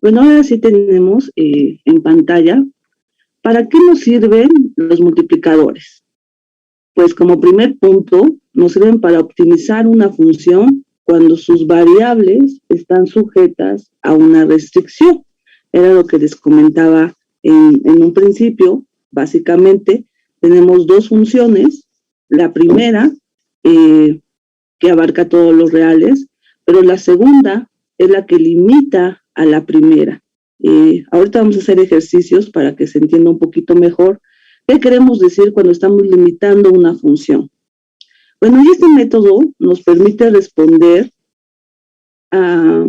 Bueno, ahora sí tenemos en pantalla, ¿para qué nos sirven los multiplicadores? Pues como primer punto, nos sirven para optimizar una función cuando sus variables están sujetas a una restricción. Era lo que les comentaba en un principio. Básicamente, tenemos dos funciones. La primera, que abarca todos los reales, pero la segunda es la que limita a la primera. Ahorita vamos a hacer ejercicios para que se entienda un poquito mejor qué queremos decir cuando estamos limitando una función. Bueno, y este método nos permite responder a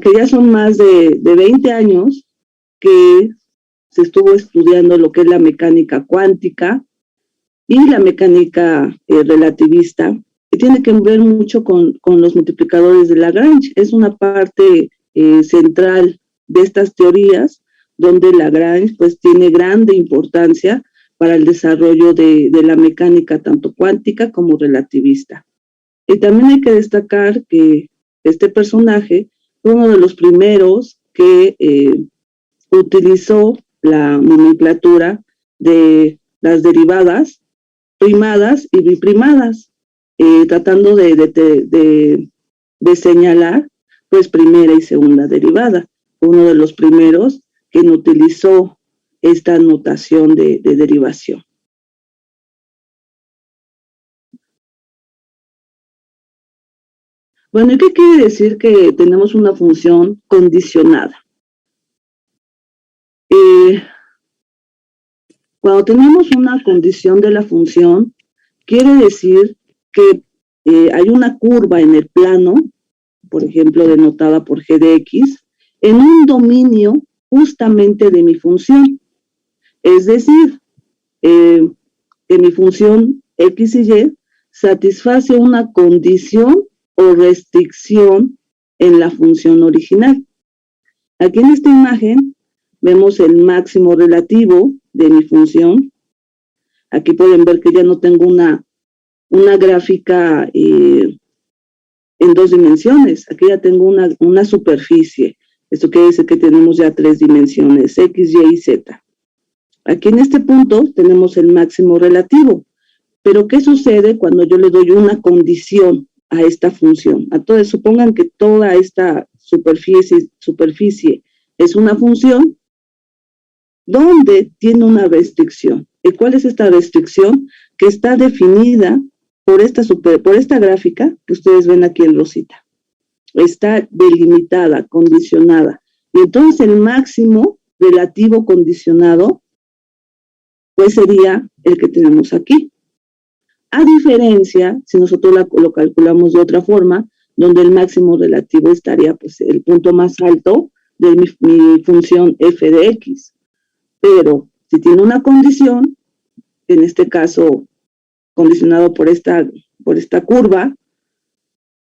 que ya son más de 20 años que se estuvo estudiando lo que es la mecánica cuántica y la mecánica relativista, que tiene que ver mucho con los multiplicadores de Lagrange. Es una parte central de estas teorías, donde Lagrange pues tiene grande importancia para el desarrollo de la mecánica tanto cuántica como relativista. Y también hay que destacar que este personaje fue uno de los primeros que utilizó la nomenclatura de las derivadas primadas y biprimadas, tratando de señalar pues primera y segunda derivada. Fue uno de los primeros que utilizó esta notación de derivación. Bueno, ¿y qué quiere decir que tenemos una función condicionada? Cuando tenemos una condición de la función, quiere decir que hay una curva en el plano, por ejemplo, denotada por g de x, en un dominio justamente de mi función. Es decir, que mi función x y y satisface una condición o restricción en la función original. Aquí en esta imagen vemos el máximo relativo de mi función. Aquí pueden ver que ya no tengo una gráfica en dos dimensiones. Aquí ya tengo una superficie. Esto quiere decir que tenemos ya tres dimensiones, x, y y z. Aquí en este punto tenemos el máximo relativo. Pero ¿qué sucede cuando yo le doy una condición a esta función? Entonces, supongan que toda esta superficie es una función donde tiene una restricción. ¿Y cuál es esta restricción? Que está definida por esta gráfica que ustedes ven aquí en rosita. Está delimitada, condicionada. Y entonces el máximo relativo condicionado, pues sería el que tenemos aquí. A diferencia, si nosotros lo calculamos de otra forma, donde el máximo relativo estaría pues el punto más alto de mi función f de x. Pero si tiene una condición, en este caso condicionado por esta curva,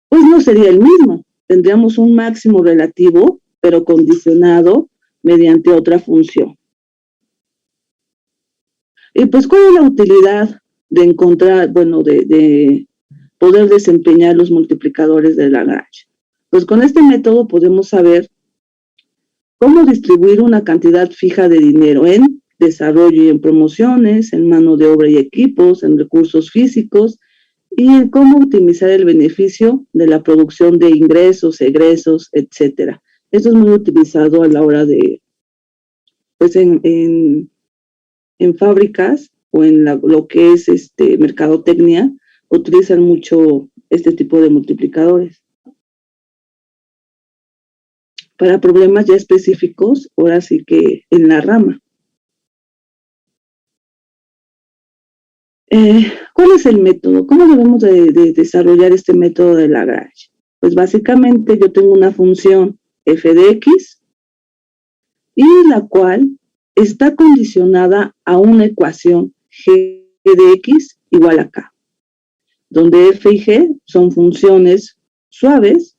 pues no sería el mismo. Tendríamos un máximo relativo, pero condicionado mediante otra función. Y pues, ¿cuál es la utilidad de encontrar, bueno, de poder desempeñar los multiplicadores de Lagrange? Pues con este método podemos saber cómo distribuir una cantidad fija de dinero en desarrollo y en promociones, en mano de obra y equipos, en recursos físicos, y en cómo optimizar el beneficio de la producción de ingresos, egresos, etc. Esto es muy utilizado a la hora de, pues en fábricas o en lo que es mercadotecnia, utilizan mucho este tipo de multiplicadores. Para problemas ya específicos, ahora sí que en la rama. ¿Cuál es el método? ¿Cómo debemos de desarrollar este método de Lagrange? Pues básicamente yo tengo una función f de x y la cual está condicionada a una ecuación g de x igual a k, donde f y g son funciones suaves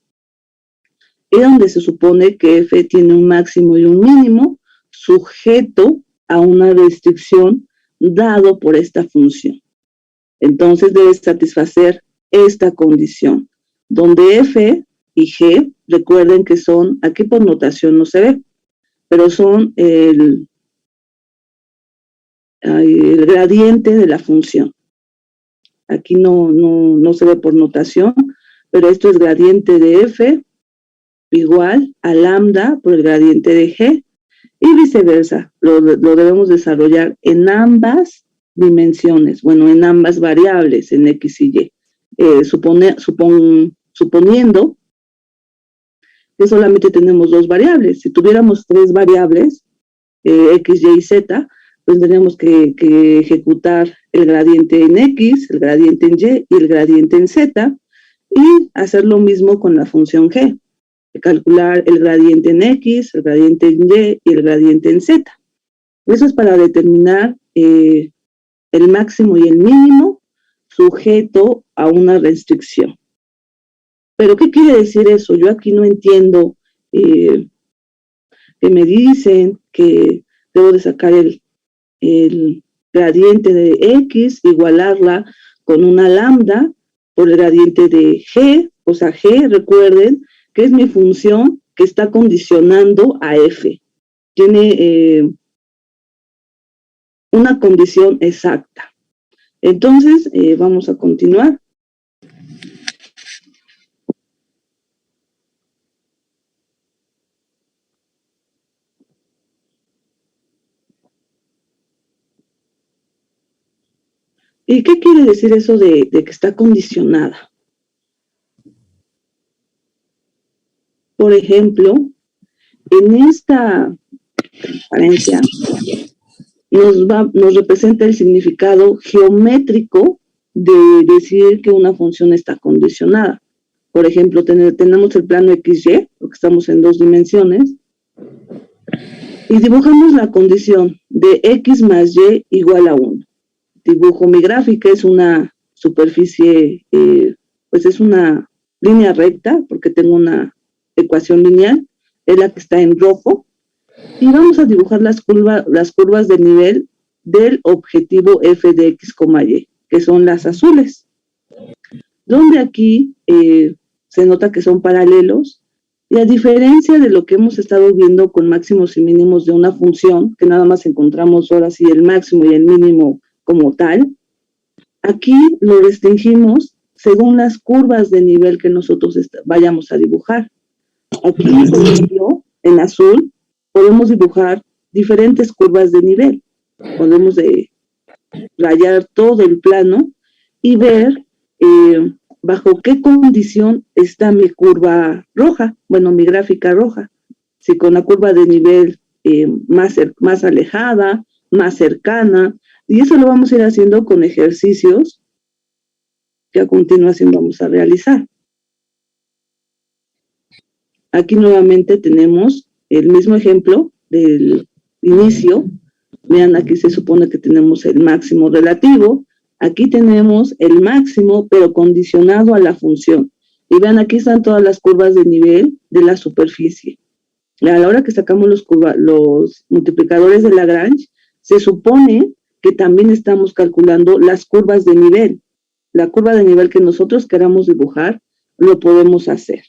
y donde se supone que f tiene un máximo y un mínimo sujeto a una restricción dado por esta función. Entonces debe satisfacer esta condición, donde f y G, recuerden que son, aquí por notación no se ve, pero son el gradiente de la función. Aquí no se ve por notación, pero esto es gradiente de F igual a lambda por el gradiente de G, y viceversa. Lo debemos desarrollar en ambas dimensiones, bueno, en ambas variables, en X y Y. Suponiendo que solamente tenemos dos variables. Si tuviéramos tres variables, X, Y y Z, pues tendríamos que ejecutar el gradiente en X, el gradiente en Y y el gradiente en Z, y hacer lo mismo con la función G. Calcular el gradiente en X, el gradiente en Y y el gradiente en Z. Eso es para determinar el máximo y el mínimo sujeto a una restricción. ¿Pero qué quiere decir eso? Yo aquí no entiendo que me dicen que debo de sacar el gradiente de X, igualarla con una lambda por el gradiente de G, o sea, G, recuerden, que es mi función que está condicionando a F. Tiene una condición exacta. Entonces, vamos a continuar. ¿Y qué quiere decir eso de que está condicionada? Por ejemplo, en esta transparencia nos representa el significado geométrico de decir que una función está condicionada. Por ejemplo, tenemos el plano XY, porque estamos en dos dimensiones, y dibujamos la condición de X más Y igual a 1. Dibujo mi gráfica, es una superficie, pues es una línea recta, porque tengo una ecuación lineal, es la que está en rojo, y vamos a dibujar las curvas de nivel del objetivo f de x, y, que son las azules, donde aquí se nota que son paralelos, y a diferencia de lo que hemos estado viendo con máximos y mínimos de una función, que nada más encontramos ahora sí el máximo y el mínimo como tal, aquí lo restringimos según las curvas de nivel que nosotros vayamos a dibujar. Aquí, por ejemplo, en azul, podemos dibujar diferentes curvas de nivel. Podemos rayar todo el plano y ver bajo qué condición está mi curva roja, bueno, mi gráfica roja. Si con la curva de nivel más alejada, más cercana, y eso lo vamos a ir haciendo con ejercicios que a continuación vamos a realizar. Aquí nuevamente tenemos el mismo ejemplo del inicio. Vean, aquí se supone que tenemos el máximo relativo. Aquí tenemos el máximo, pero condicionado a la función. Y vean, aquí están todas las curvas de nivel de la superficie. A la hora que sacamos los multiplicadores de Lagrange, se supone que también estamos calculando las curvas de nivel. La curva de nivel que nosotros queramos dibujar, lo podemos hacer.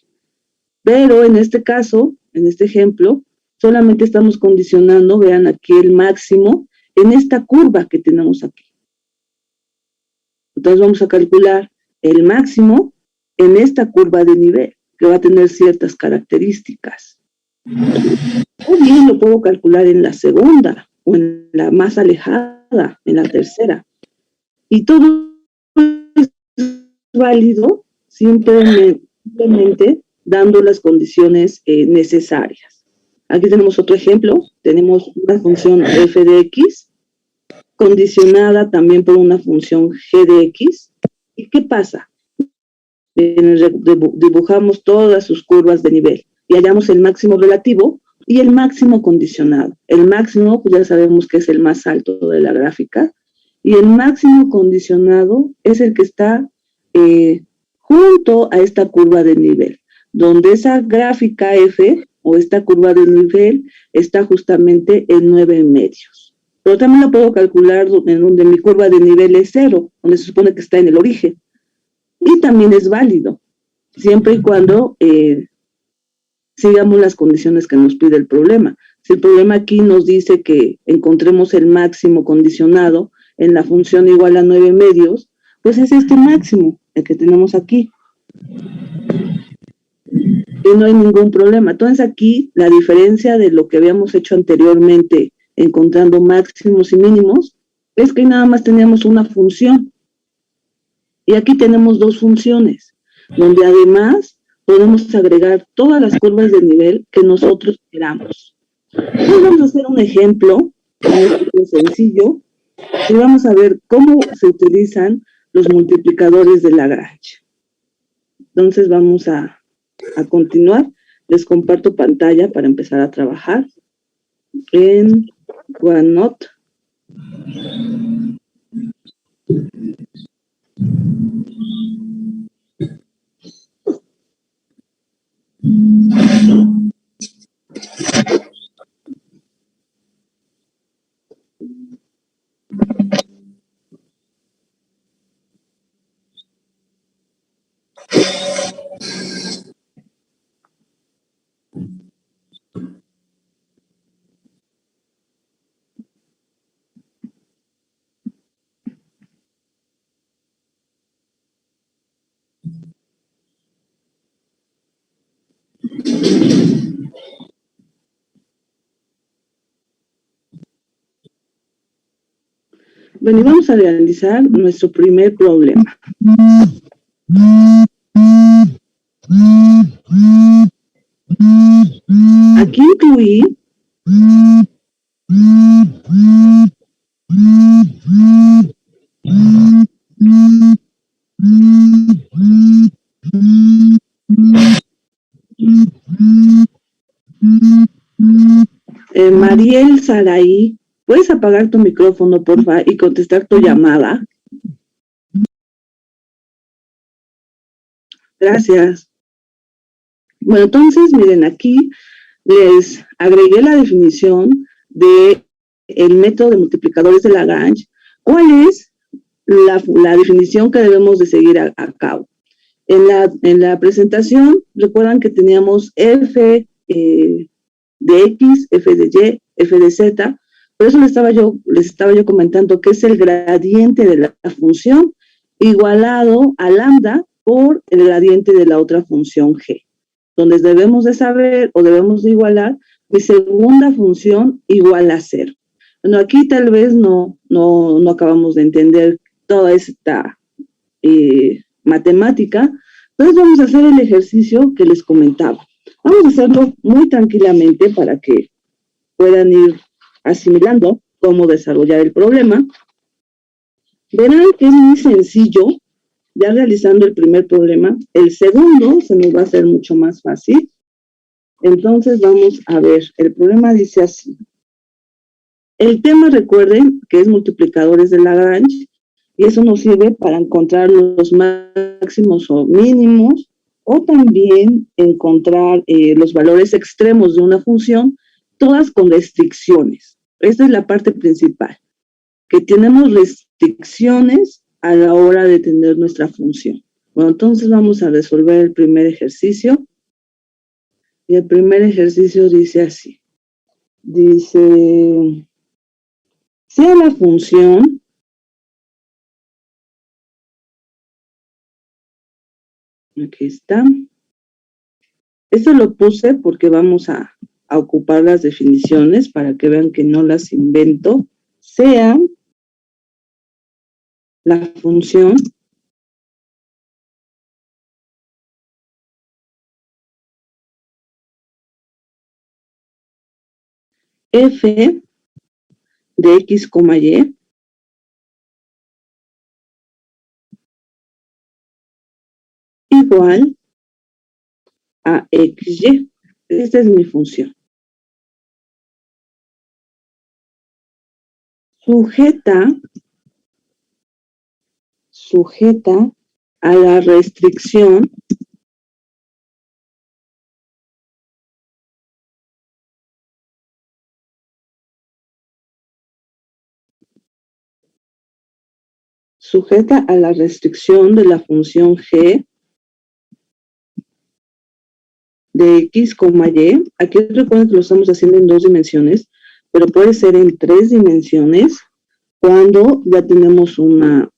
Pero en este caso, en este ejemplo, solamente estamos condicionando, vean aquí el máximo, en esta curva que tenemos aquí. Entonces vamos a calcular el máximo en esta curva de nivel, que va a tener ciertas características. O bien lo puedo calcular en la segunda, o en la más alejada, en la tercera. Y todo es válido simplemente dando las condiciones necesarias. Aquí tenemos otro ejemplo. Tenemos una función f de x condicionada también por una función g de x. ¿Y qué pasa? Dibujamos todas sus curvas de nivel y hallamos el máximo relativo y el máximo condicionado. El máximo, pues ya sabemos que es el más alto de la gráfica, y el máximo condicionado es el que está junto a esta curva de nivel, donde esa gráfica F o esta curva de nivel está justamente en 9/2. Pero también lo puedo calcular en donde mi curva de nivel es 0, donde se supone que está en el origen. Y también es válido. siempre y cuando sigamos las condiciones que nos pide el problema. Si el problema aquí nos dice que encontremos el máximo condicionado en la función igual a 9 medios, pues es este máximo, el que tenemos aquí. Y no hay ningún problema. Entonces aquí la diferencia de lo que habíamos hecho anteriormente, encontrando máximos y mínimos, es que nada más teníamos una función. Y aquí tenemos dos funciones, donde además podemos agregar todas las curvas de nivel que nosotros queramos. Hoy vamos a hacer un ejemplo muy sencillo y vamos a ver cómo se utilizan los multiplicadores de Lagrange. Entonces vamos a continuar. Les comparto pantalla para empezar a trabajar en OneNote. Bueno, y vamos a realizar nuestro primer problema. Aquí incluí Mariel Saraí, ¿puedes apagar tu micrófono, porfa, y contestar tu llamada? Gracias. Bueno, entonces, miren, aquí les agregué la definición de el método de multiplicadores de Lagrange. ¿Cuál es la definición que debemos de seguir a cabo? En la presentación, recuerdan que teníamos f de x, f de y, f de z. Por eso les estaba yo comentando que es el gradiente de la función igualado a lambda por el gradiente de la otra función g, donde debemos de saber o debemos de igualar mi segunda función igual a 0. Bueno, aquí tal vez no acabamos de entender toda esta matemática. Entonces vamos a hacer el ejercicio que les comentaba. Vamos a hacerlo muy tranquilamente para que puedan ir asimilando cómo desarrollar el problema. Verán que es muy sencillo, ya realizando el primer problema. El segundo se nos va a hacer mucho más fácil. Entonces vamos a ver, el problema dice así. El tema, recuerden, que es multiplicadores de Lagrange, y eso nos sirve para encontrar los máximos o mínimos, o también encontrar los valores extremos de una función, todas con restricciones. Esta es la parte principal, que tenemos restricciones a la hora de tener nuestra función. Bueno, entonces vamos a resolver el primer ejercicio. Y el primer ejercicio dice así. Dice, sea la función aquí está. Esto lo puse porque vamos a ocupar las definiciones para que vean que no las invento. Sea la función f de x, y igual a xy. Esta es mi función. Sujeta a la restricción de la función g de X, Y. Aquí recuerden que lo estamos haciendo en 2 dimensiones, pero puede ser en 3 dimensiones cuando ya tenemos una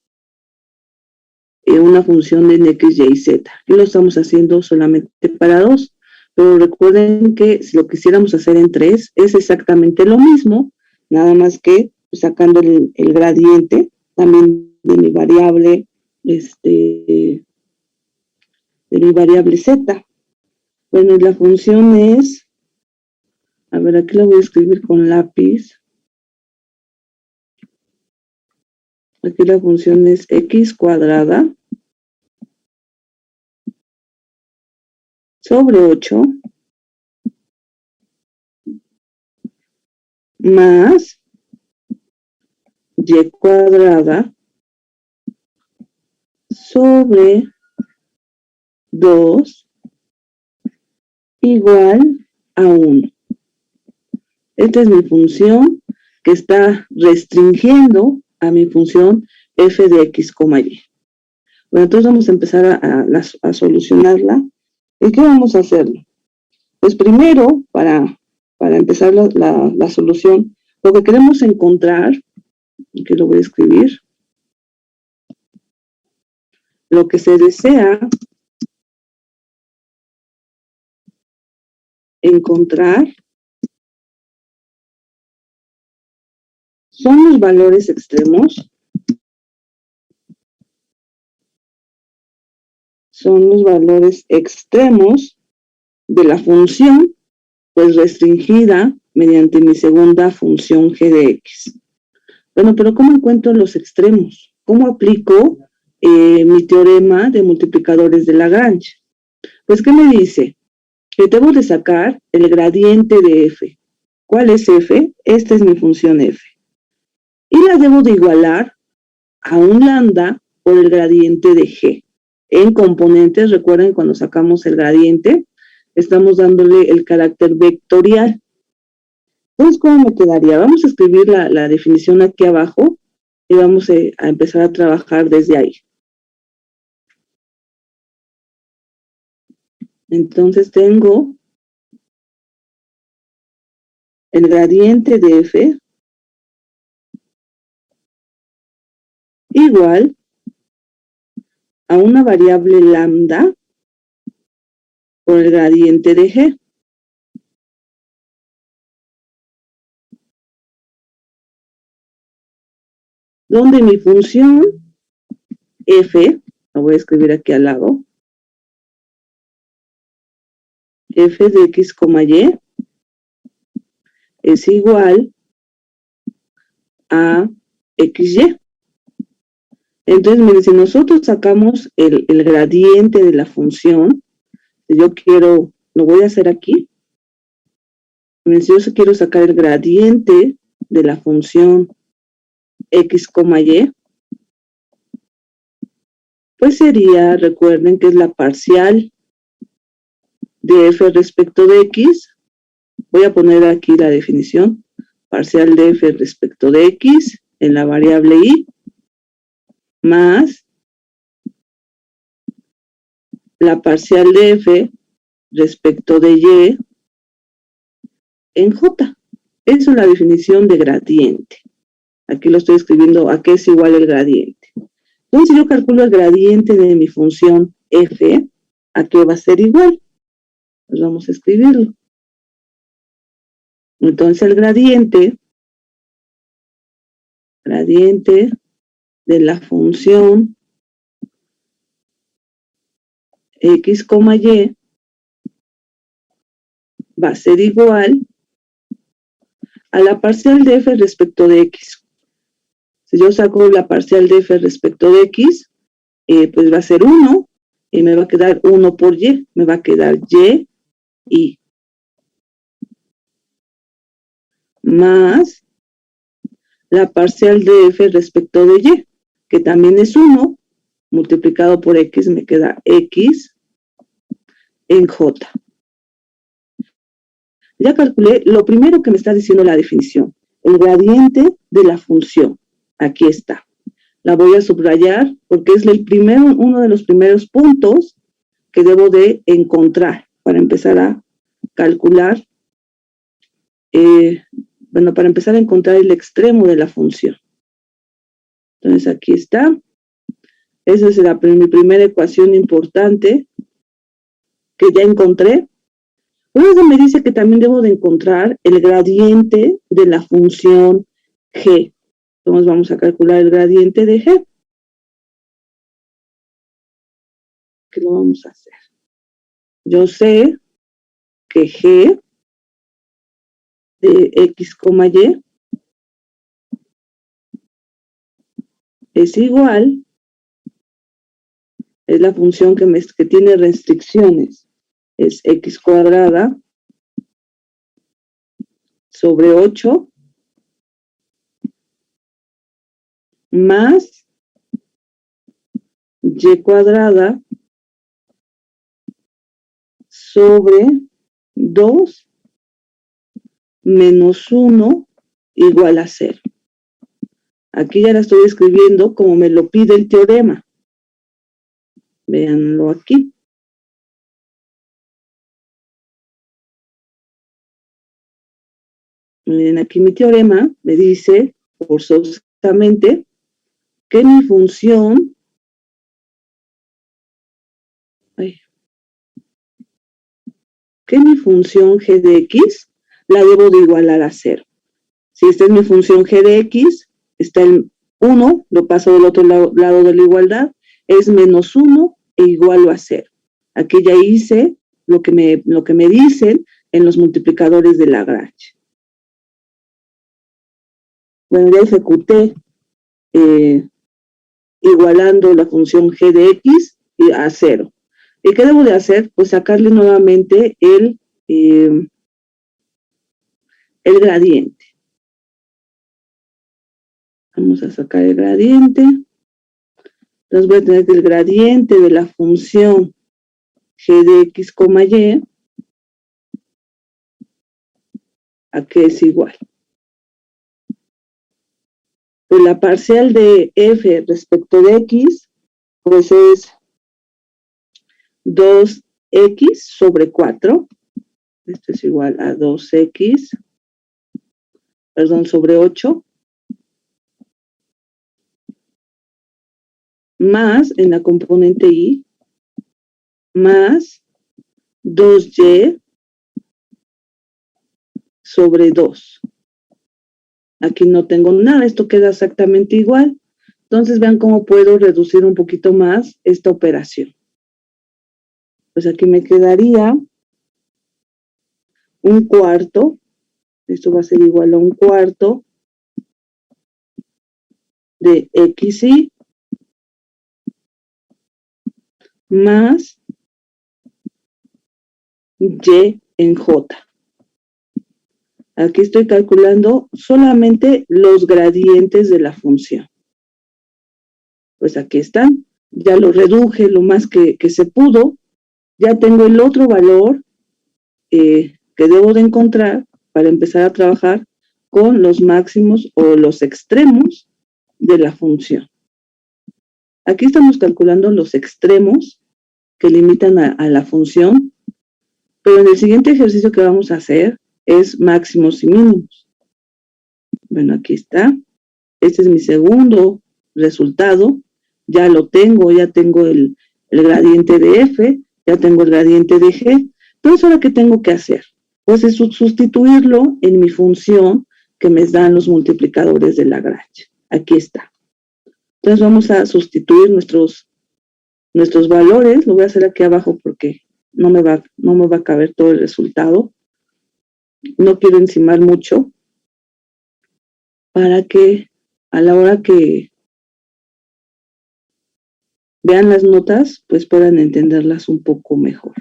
función en X, Y, Z. Aquí lo estamos haciendo solamente para 2, pero recuerden que si lo quisiéramos hacer en 3, es exactamente lo mismo, nada más que sacando el gradiente también de mi variable, de mi variable Z. Bueno, la función es, a ver, aquí la voy a escribir con lápiz. Aquí la función es X cuadrada sobre 8 más Y cuadrada sobre 2 igual a 1. Esta es mi función que está restringiendo a mi función f de x, y. Bueno, entonces vamos a empezar a solucionarla. ¿Y qué vamos a hacer? Pues primero, para empezar la solución, lo que queremos encontrar, aquí lo voy a escribir, lo que se desea encontrar son los valores extremos, de la función, pues restringida mediante mi segunda función g de x. Bueno, pero ¿cómo encuentro los extremos? ¿Cómo aplico mi teorema de multiplicadores de Lagrange? Pues, ¿qué me dice? Que debo de sacar el gradiente de f. ¿Cuál es f? Esta es mi función f. Y la debo de igualar a un lambda por el gradiente de g. En componentes, recuerden cuando sacamos el gradiente, estamos dándole el carácter vectorial. Entonces, ¿cómo me quedaría? Vamos a escribir la definición aquí abajo y vamos a empezar a trabajar desde ahí. Entonces tengo el gradiente de f igual a una variable lambda por el gradiente de g. Donde mi función f, la voy a escribir aquí al lado, f de x, y es igual a xy. Entonces, miren, si nosotros sacamos el gradiente de la función, si yo quiero, lo voy a hacer aquí, miren, si yo quiero sacar el gradiente de la función x, y, pues sería, recuerden que es la parcial de f respecto de x. Voy a poner aquí la definición, parcial de f respecto de x en la variable y, más la parcial de f respecto de y en j. Eso es la definición de gradiente. Aquí lo estoy escribiendo a qué es igual el gradiente. Entonces, si yo calculo el gradiente de mi función f, ¿a qué va a ser igual? Pues vamos a escribirlo. Entonces, el gradiente de la función x, y va a ser igual a la parcial de f respecto de x. Si yo saco la parcial de f respecto de x, pues va a ser 1, y me va a quedar 1 por y, me va a quedar y, más la parcial de f respecto de y, que también es 1, multiplicado por x, me queda x en j. Ya calculé lo primero que me está diciendo la definición, el gradiente de la función. Aquí está. La voy a subrayar porque es uno de los primeros puntos que debo de encontrar para empezar a calcular, para empezar a encontrar el extremo de la función. Entonces aquí está. Esa es mi primera ecuación importante que ya encontré. Luego me dice que también debo de encontrar el gradiente de la función g. Entonces vamos a calcular el gradiente de g. ¿Qué lo vamos a hacer? Yo sé que g de x, y es igual, es la función que tiene restricciones, es x cuadrada sobre 8 más y cuadrada sobre 2 menos 1 igual a 0. Aquí ya la estoy escribiendo como me lo pide el teorema. Véanlo aquí. Miren, aquí mi teorema me dice forzosamente que mi función g de x la debo de igualar a 0. Si esta es mi función g de x, está el 1, lo paso del otro lado de la igualdad, es menos 1 e igual a 0. Aquí ya hice lo que me dicen en los multiplicadores de Lagrange. Bueno, ya ejecuté igualando la función g de x a 0. ¿Y qué debo de hacer? Pues sacarle nuevamente el gradiente. Vamos a sacar el gradiente. Entonces voy a tener que el gradiente de la función g de x, y, a qué es igual. Pues la parcial de f respecto de x, pues es 2x sobre 4. Esto es igual a 2x, sobre 8. Más, en la componente y, más 2y sobre 2. Aquí no tengo nada, esto queda exactamente igual. Entonces vean cómo puedo reducir un poquito más esta operación. Pues aquí me quedaría un cuarto. Esto va a ser igual a un cuarto de xy más y en j. Aquí estoy calculando solamente los gradientes de la función. Pues aquí están. Ya lo reduje lo más que se pudo. Ya tengo el otro valor que debo de encontrar para empezar a trabajar con los máximos o los extremos de la función. Aquí estamos calculando los extremos que limitan a la función, pero en el siguiente ejercicio que vamos a hacer es máximos y mínimos. Bueno, aquí está. Este es mi segundo resultado. Ya lo tengo, ya tengo el gradiente de f, ya tengo el gradiente de g. Entonces, ¿ahora qué tengo que hacer? Pues es sustituirlo en mi función que me dan los multiplicadores de Lagrange. Aquí está. Entonces vamos a sustituir nuestros valores. Lo voy a hacer aquí abajo porque no me va a caber todo el resultado. No quiero encimar mucho para que a la hora que vean las notas, pues puedan entenderlas un poco mejor.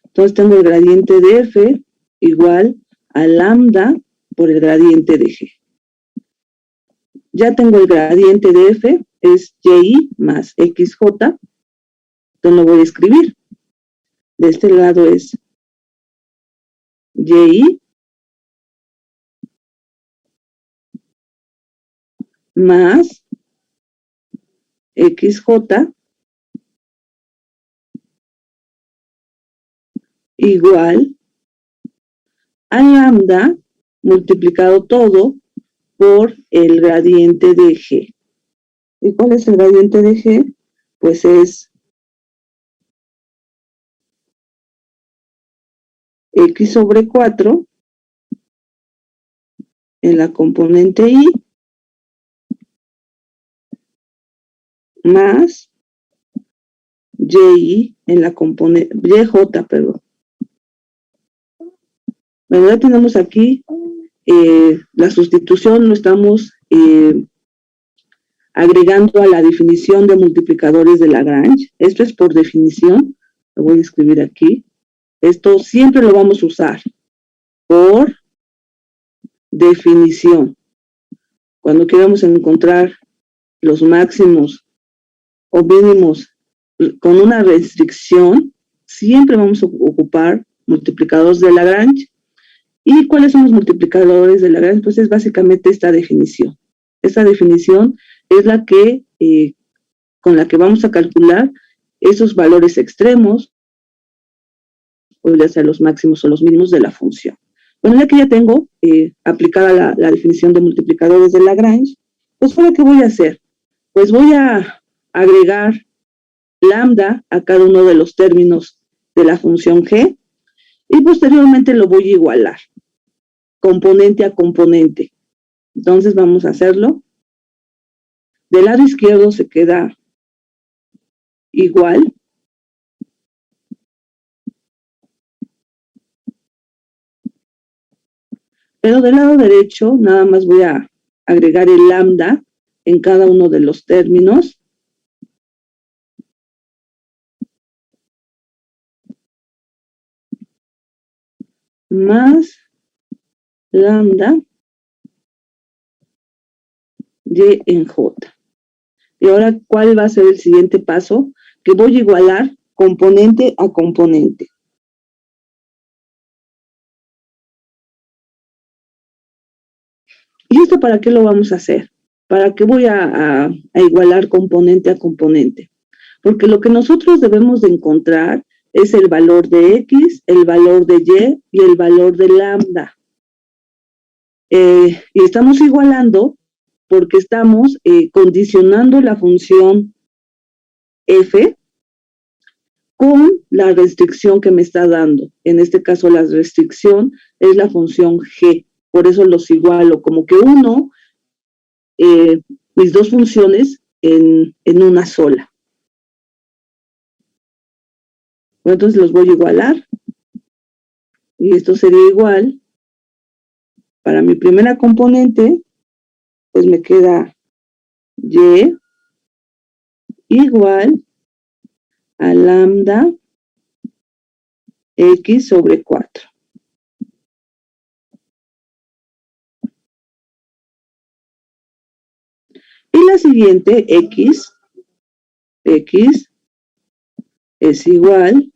Entonces tengo el gradiente de f igual a lambda por el gradiente de g. Ya tengo el gradiente de f, es y más xj. Entonces lo voy a escribir. De este lado es y más xj igual a lambda multiplicado todo por el gradiente de G. ¿Y cuál es el gradiente de G? Pues es X sobre 4 en la componente Y más YI en la componente, YJ, perdón. Bueno, ya tenemos aquí la sustitución, lo estamos agregando a la definición de multiplicadores de Lagrange. Esto es por definición, lo voy a escribir aquí. Esto siempre lo vamos a usar por definición. Cuando queramos encontrar los máximos o mínimos con una restricción, siempre vamos a ocupar multiplicadores de Lagrange. ¿Y cuáles son los multiplicadores de Lagrange? Pues es básicamente esta definición. Esta definición es la que, con la que vamos a calcular esos valores extremos, o ya sea los máximos o los mínimos de la función. Bueno, ya que ya tengo aplicada la definición de multiplicadores de Lagrange, pues ¿ahora qué voy a hacer? Pues voy a agregar lambda a cada uno de los términos de la función G y posteriormente lo voy a igualar, componente a componente. Entonces vamos a hacerlo. Del lado izquierdo se queda igual. Pero del lado derecho nada más voy a agregar el lambda en cada uno de los términos. Más lambda y en J. Y ahora, ¿cuál va a ser el siguiente paso? Que voy a igualar componente a componente. ¿Y esto para qué lo vamos a hacer? ¿Para qué voy a igualar componente a componente? Porque lo que nosotros debemos de encontrar es el valor de X, el valor de Y y el valor de lambda. Y estamos igualando porque estamos condicionando la función f con la restricción que me está dando. En este caso, la restricción es la función g. Por eso los igualo, como que uno, mis dos funciones en una sola. Bueno, entonces los voy a igualar. Y esto sería igual. Para mi primera componente, pues me queda y igual a lambda x sobre 4. Y la siguiente, x es igual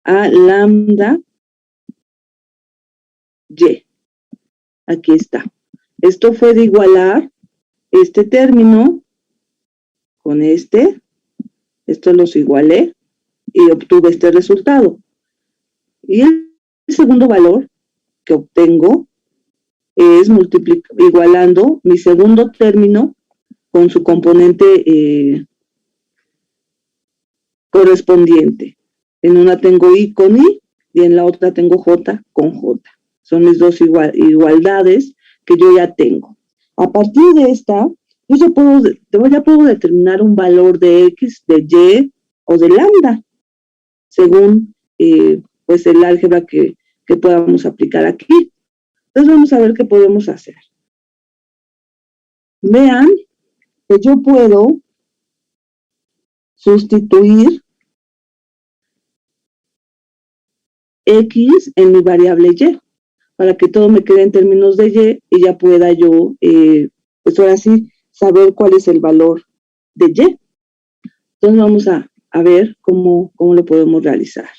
a lambda y. Aquí está. Esto fue de igualar este término con este. Esto los igualé y obtuve este resultado. Y el segundo valor que obtengo es igualando mi segundo término con su componente correspondiente. En una tengo I con I y en la otra tengo J con J. Son mis dos igualdades que yo ya tengo. A partir de esta, yo ya puedo determinar un valor de X, de Y o de lambda, según pues el álgebra que podamos aplicar aquí. Entonces vamos a ver qué podemos hacer. Vean que yo puedo sustituir X en mi variable Y, para que todo me quede en términos de Y ya pueda yo, pues ahora sí, saber cuál es el valor de Y. Entonces vamos a ver cómo lo podemos realizar.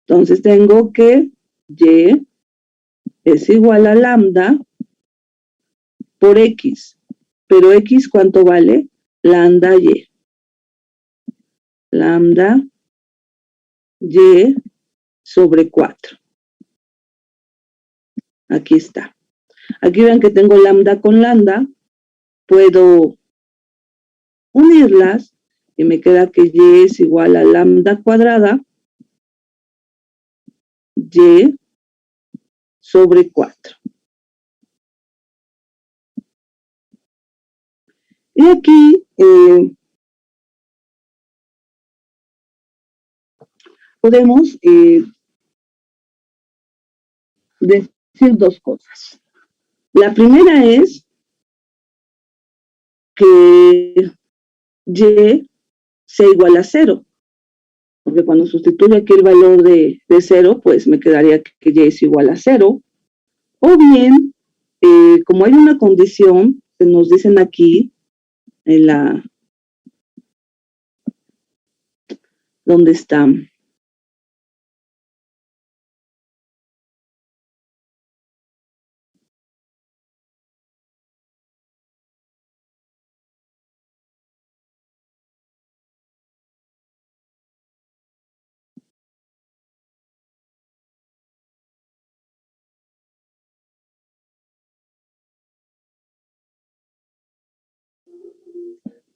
Entonces tengo que Y es igual a lambda por X. Pero X, ¿cuánto vale? Lambda Y. Lambda y sobre 4. Aquí está. Aquí ven que tengo lambda con lambda. Puedo unirlas y me queda que y es igual a lambda cuadrada y sobre 4. Y aquí podemos decir dos cosas. La primera es que y sea igual a 0, porque cuando sustituyo aquí el valor de 0, pues me quedaría que y es igual a 0. O bien, como hay una condición que nos dicen aquí, en la, ¿dónde está?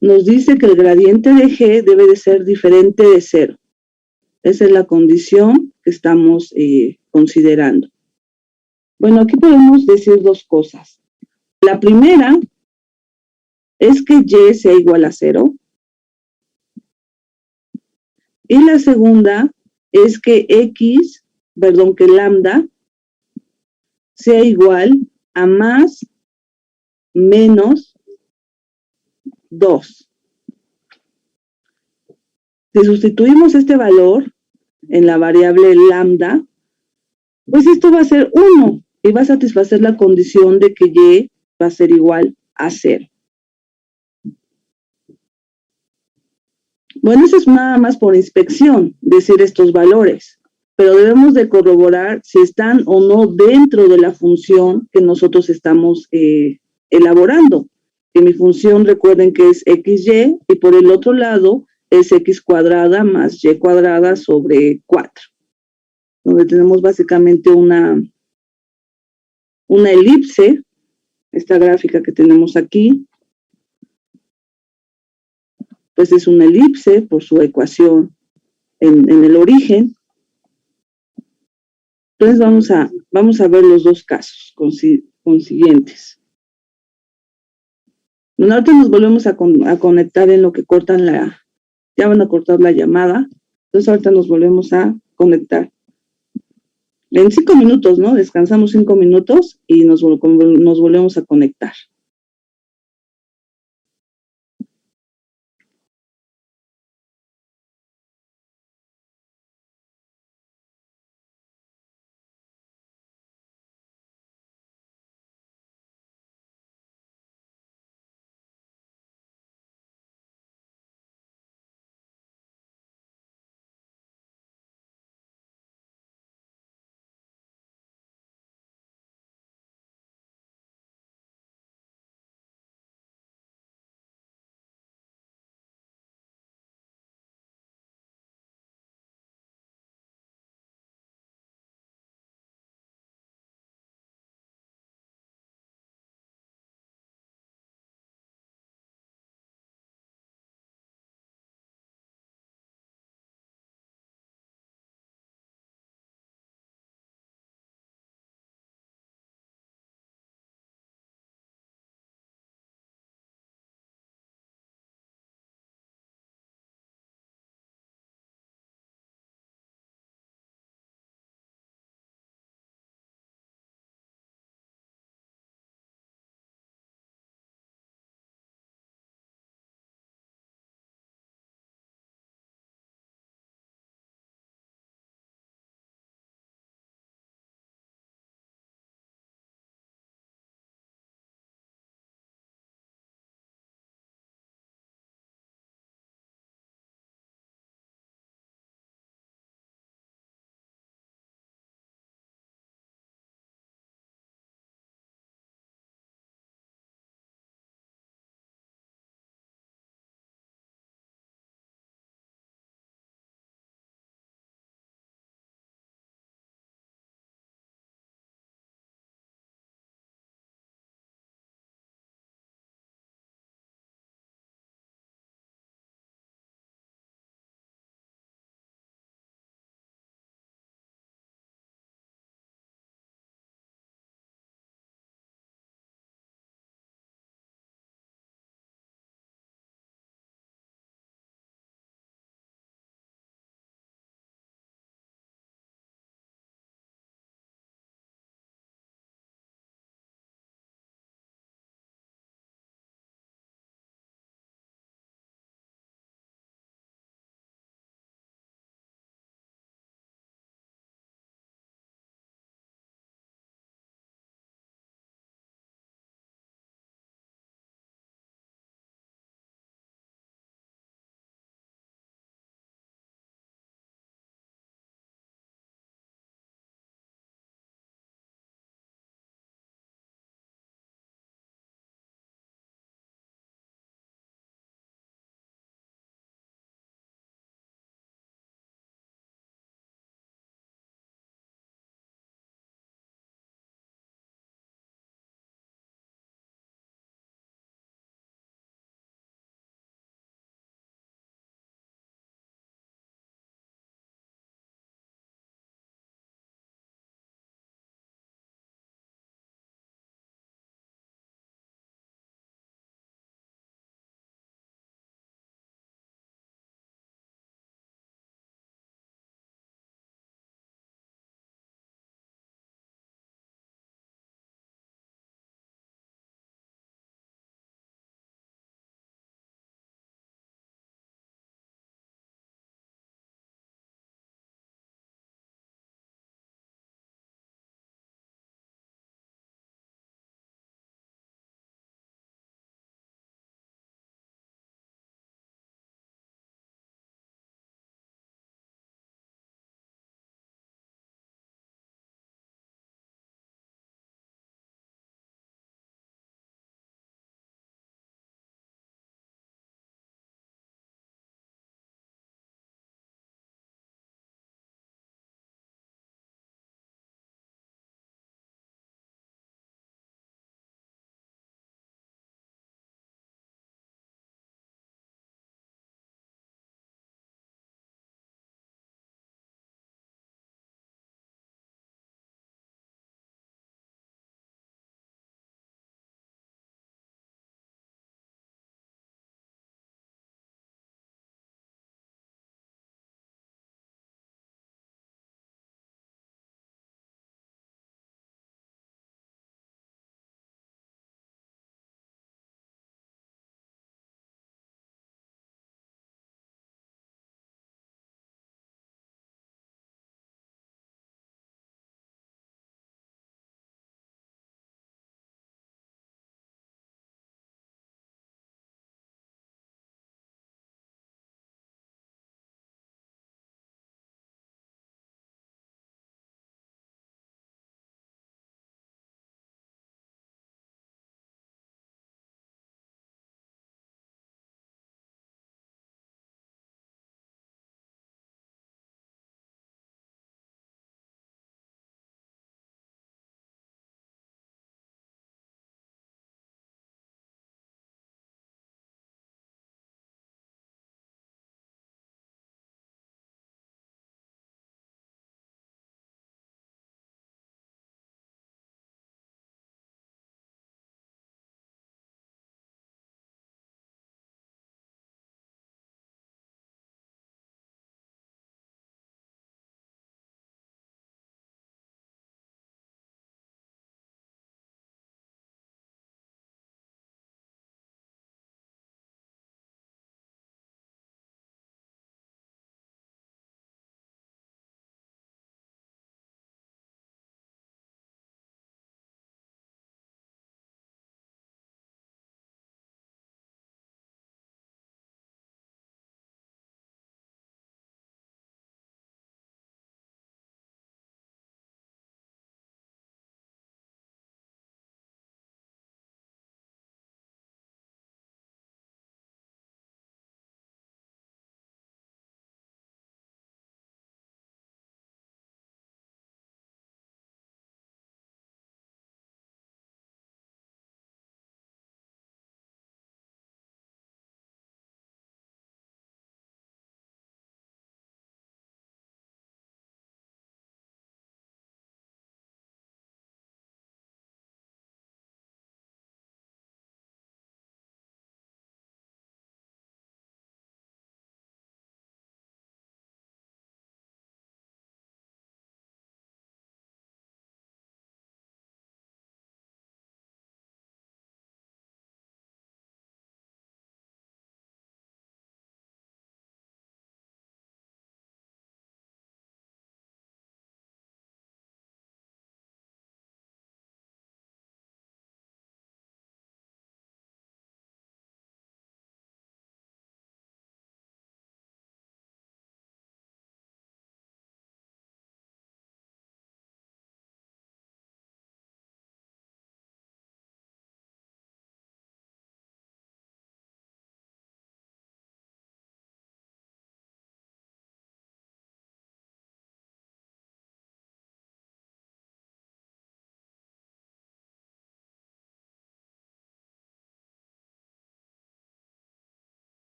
Nos dice que el gradiente de g debe de ser diferente de 0. Esa es la condición que estamos considerando. Bueno, aquí podemos decir dos cosas. La primera es que y sea igual a 0. Y la segunda es que que lambda sea igual a más menos 2. Si sustituimos este valor en la variable lambda, pues esto va a ser 1 y va a satisfacer la condición de que y va a ser igual a 0. Bueno, eso es nada más por inspección, decir estos valores, pero debemos de corroborar si están o no dentro de la función que nosotros estamos elaborando. Que mi función, recuerden que es xy, y por el otro lado es x cuadrada más y cuadrada sobre 4, donde tenemos básicamente una elipse, esta gráfica que tenemos aquí, pues es una elipse por su ecuación en el origen. Entonces vamos a ver los dos casos consiguientes. Bueno, ahorita nos volvemos a conectar en lo que cortan ya van a cortar la llamada. Entonces ahorita nos volvemos a conectar. En 5 minutos, ¿no? Descansamos 5 minutos y nos volvemos a conectar.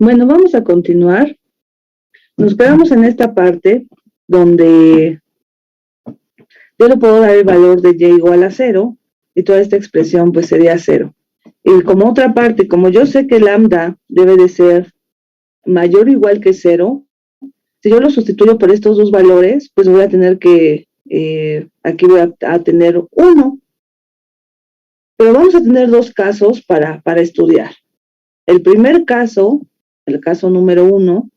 Bueno, vamos a continuar. Nos quedamos en esta parte donde yo le puedo dar el valor de y igual a 0 y toda esta expresión pues sería 0. Y como otra parte, como yo sé que lambda debe de ser mayor o igual que 0, si yo lo sustituyo por estos dos valores, pues voy a tener que, aquí voy a tener 1. Pero vamos a tener dos casos para estudiar. El primer caso, el caso número 1,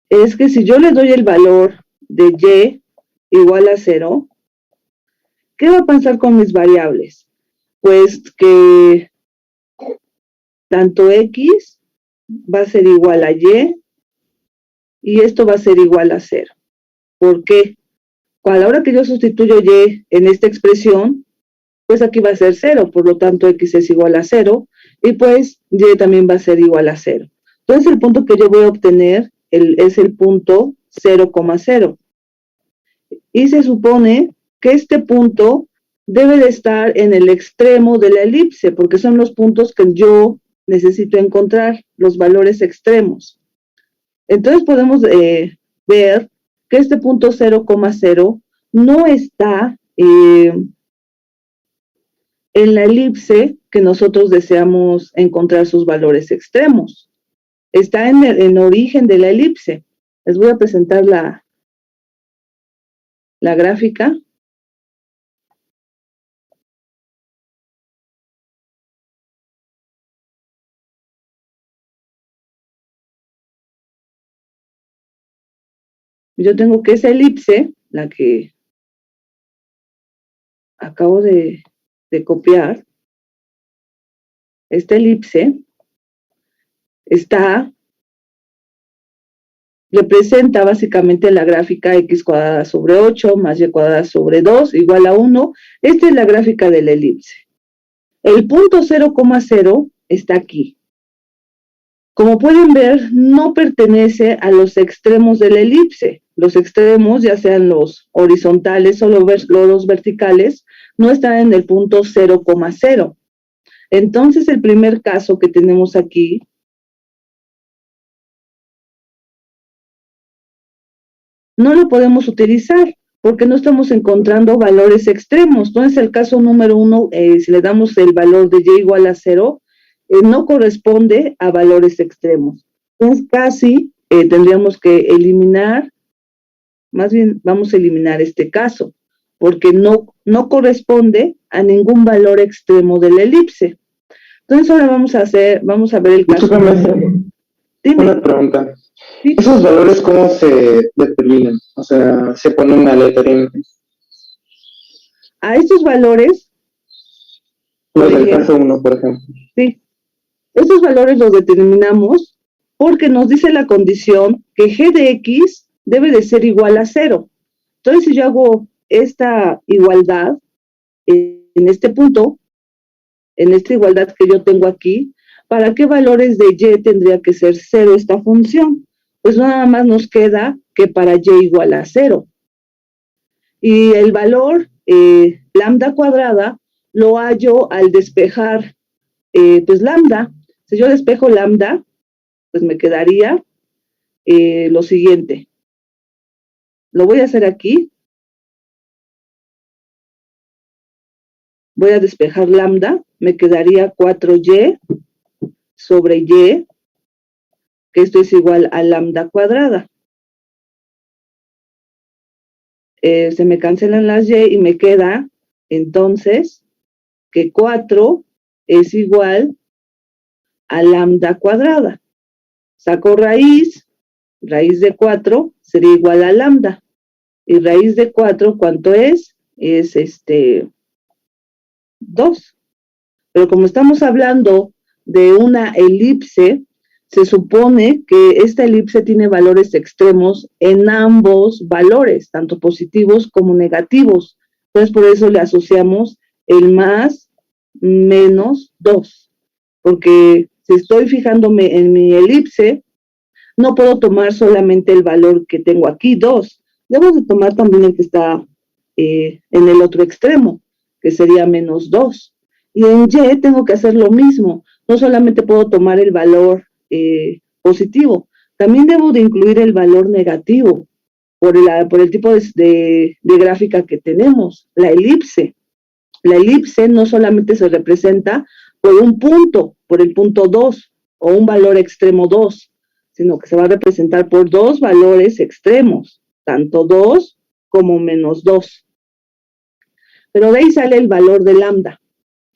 es que si yo le doy el valor de y igual a 0, ¿qué va a pasar con mis variables? Pues que tanto x va a ser igual a y esto va a ser igual a 0. ¿Por qué? A la hora que yo sustituyo y en esta expresión, pues aquí va a ser 0, por lo tanto x es igual a 0 y pues y también va a ser igual a 0. Entonces el punto que yo voy a obtener es el punto 0,0. Y se supone que este punto debe de estar en el extremo de la elipse, porque son los puntos que yo necesito encontrar, los valores extremos. Entonces podemos ver que este punto 0,0 no está en la elipse que nosotros deseamos encontrar sus valores extremos. Está en el origen de la elipse. Les voy a presentar la gráfica. Yo tengo que esa elipse, la que acabo de copiar, esta elipse representa básicamente la gráfica x cuadrada sobre 8 más y cuadrada sobre 2 igual a 1. Esta es la gráfica de la elipse. El punto 0,0 está aquí. Como pueden ver, no pertenece a los extremos de la elipse. Los extremos, ya sean los horizontales o los verticales, no están en el punto 0,0. Entonces, el primer caso que tenemos aquí no lo podemos utilizar porque no estamos encontrando valores extremos. Entonces, el caso número 1, si le damos el valor de y igual a 0, no corresponde a valores extremos. Entonces, casi tendríamos que eliminar, más bien vamos a eliminar este caso, porque no corresponde a ningún valor extremo de la elipse. Entonces, ahora vamos a ver el caso. Dime. Una pregunta. ¿Sí? ¿Esos valores cómo se determinan? O sea, ¿se pone una letra en...? A estos valores... Los del caso 1, por ejemplo. Sí. Estos valores los determinamos porque nos dice la condición que g de x debe de ser igual a 0. Entonces, si yo hago esta igualdad en este punto, en esta igualdad que yo tengo aquí, ¿para qué valores de y tendría que ser 0 esta función? Pues nada más nos queda que para y igual a 0. Y el valor lambda cuadrada lo hallo al despejar pues lambda. Si yo despejo lambda, pues me quedaría lo siguiente. Lo voy a hacer aquí. Voy a despejar lambda, me quedaría 4y sobre y, que esto es igual a lambda cuadrada. Se me cancelan las y me queda, entonces, que 4 es igual a lambda cuadrada. Saco raíz de 4 sería igual a lambda. Y raíz de 4, ¿cuánto es? Es 2. Pero como estamos hablando de una elipse, se supone que esta elipse tiene valores extremos en ambos valores, tanto positivos como negativos. Entonces, por eso le asociamos el más menos 2. Porque si estoy fijándome en mi elipse, no puedo tomar solamente el valor que tengo aquí, 2. Debo de tomar también el que está en el otro extremo, que sería menos 2. Y en y tengo que hacer lo mismo. No solamente puedo tomar el valor positivo, también debo de incluir el valor negativo por el tipo de gráfica que tenemos, la elipse. La elipse no solamente se representa por un punto, por el punto 2 o un valor extremo 2, sino que se va a representar por dos valores extremos, tanto 2 como menos 2. Pero de ahí sale el valor de lambda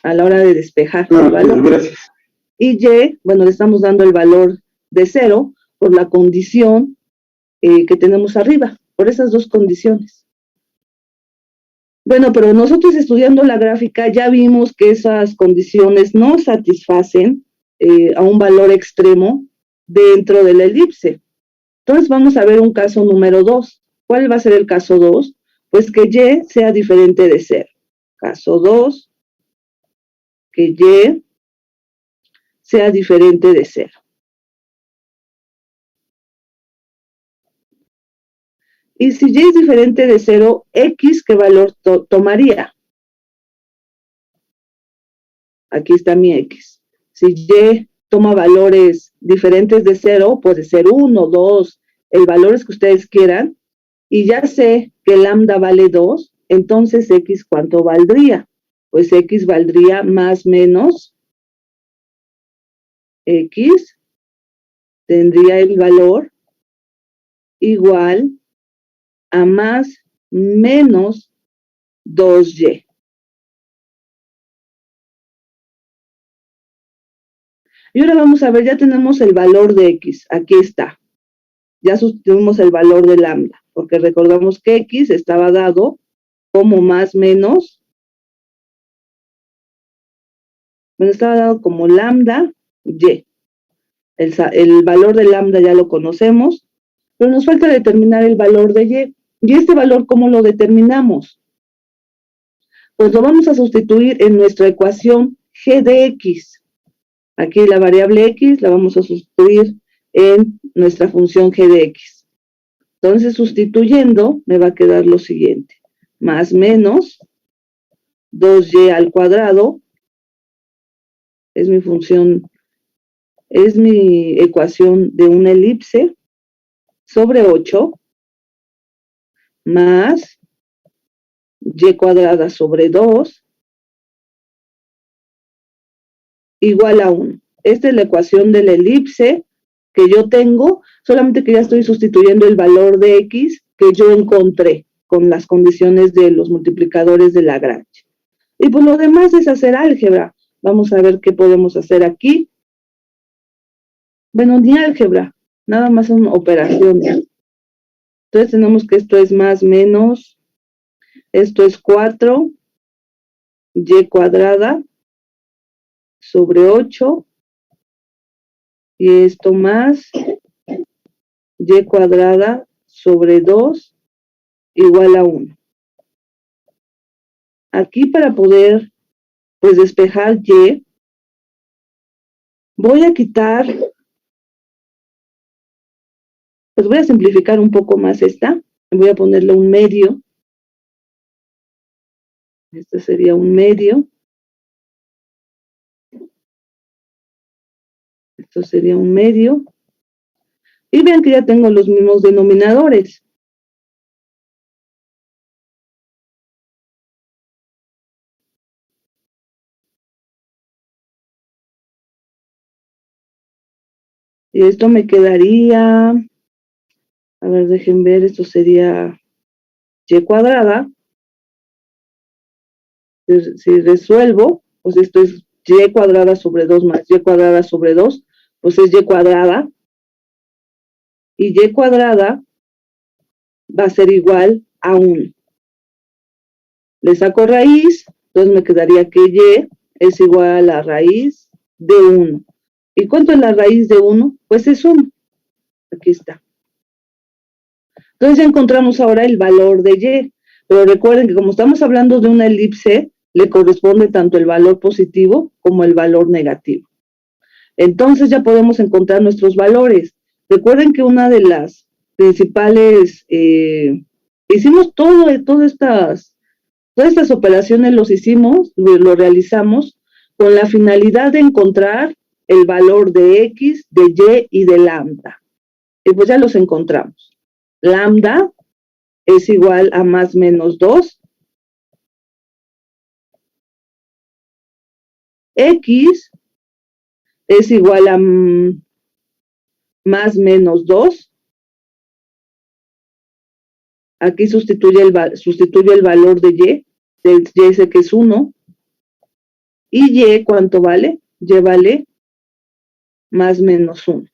a la hora de despejar el valor. Gracias. Y y, bueno, le estamos dando el valor de 0 por la condición que tenemos arriba, por esas dos condiciones. Bueno, pero nosotros estudiando la gráfica ya vimos que esas condiciones no satisfacen a un valor extremo dentro de la elipse. Entonces vamos a ver un caso número 2. ¿Cuál va a ser el caso 2? Pues que y sea diferente de 0. Caso 2, que y sea diferente de 0. Y si y es diferente de 0, x, ¿qué valor tomaría? Aquí está mi x. Si y toma valores diferentes de 0, puede ser 1, 2, el valor es que ustedes quieran, y ya sé que lambda vale 2, entonces x, ¿cuánto valdría? Pues x valdría más menos x, tendría el valor igual a más menos 2y. Y ahora vamos a ver, ya tenemos el valor de x, aquí está. Ya sustituimos el valor de lambda, porque recordamos que x estaba dado como más menos, bueno, estaba dado como lambda y. El valor de lambda ya lo conocemos, pero nos falta determinar el valor de y. ¿Y este valor cómo lo determinamos? Pues lo vamos a sustituir en nuestra ecuación g de x. Aquí la variable x la vamos a sustituir en nuestra función g de x. Entonces, sustituyendo, me va a quedar lo siguiente. Más menos 2y al cuadrado, es mi función, es mi ecuación de una elipse, sobre 8, más y cuadrada sobre 2 igual a 1. Esta es la ecuación de la elipse que yo tengo, solamente que ya estoy sustituyendo el valor de x que yo encontré con las condiciones de los multiplicadores de Lagrange. Y pues lo demás es hacer álgebra. Vamos a ver qué podemos hacer aquí. Bueno, ni álgebra, nada más son operaciones. Entonces tenemos que esto es más menos, esto es 4 y cuadrada sobre 8 y esto más y cuadrada sobre 2 igual a 1. Aquí para poder pues despejar y, voy a quitar, pues voy a simplificar un poco más esta, voy a ponerle un medio, este sería un medio, esto sería un medio, y vean que ya tengo los mismos denominadores. Y esto me quedaría, a ver, dejen ver, esto sería y cuadrada. Si resuelvo, pues esto es y cuadrada sobre 2 más y cuadrada sobre 2, pues es y cuadrada. Y y cuadrada va a ser igual a 1. Le saco raíz, entonces me quedaría que y es igual a la raíz de 1. ¿Y cuánto es la raíz de 1? Pues es 1. Aquí está. Entonces ya encontramos ahora el valor de y. Pero recuerden que como estamos hablando de una elipse, le corresponde tanto el valor positivo como el valor negativo. Entonces ya podemos encontrar nuestros valores. Recuerden que una de las principales, hicimos todas estas operaciones lo realizamos con la finalidad de encontrar el valor de x, de y de lambda. Y pues ya los encontramos. Lambda es igual a más menos 2. X es igual a más menos 2. Aquí sustituye el valor de y. El y dice que es 1. ¿Y y cuánto vale? Y vale más menos 1.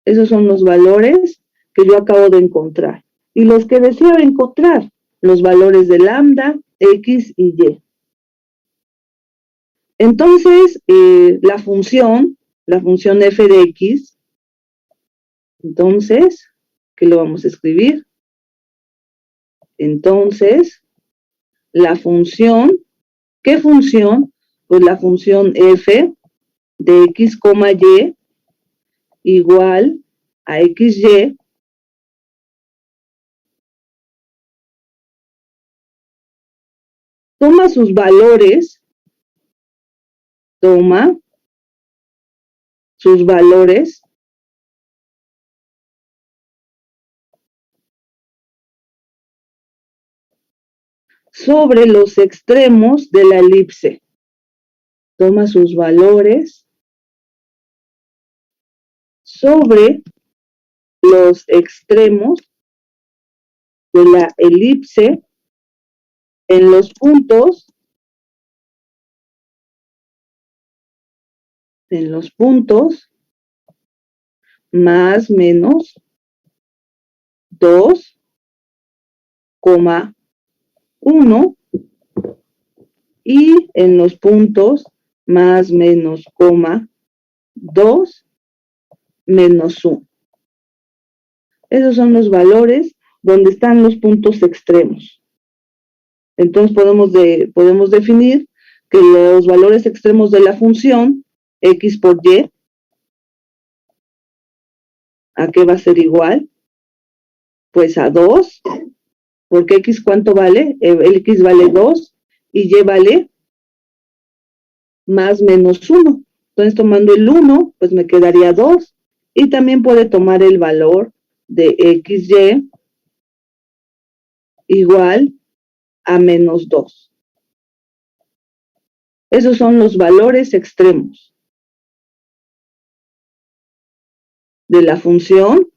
Esos son los valores que yo acabo de encontrar. Y los que deseo encontrar, los valores de lambda, x y y. Entonces, la función f de x, entonces, ¿qué lo vamos a escribir? Entonces, la función, ¿qué función? Pues la función f de x, y igual a xy toma sus valores, sobre los extremos de la elipse. Toma sus valores sobre los extremos de la elipse en los puntos más menos 2, 1 y en los puntos más menos 2 menos 1. Esos son los valores donde están los puntos extremos. Entonces podemos definir que los valores extremos de la función x por y, ¿a qué va a ser igual? Pues a 2, porque x ¿cuánto vale? El x vale 2 y y vale más menos 1. Entonces tomando el 1, pues me quedaría 2. Y también puede tomar el valor de xy igual a menos 2. Esos son los valores extremos de la función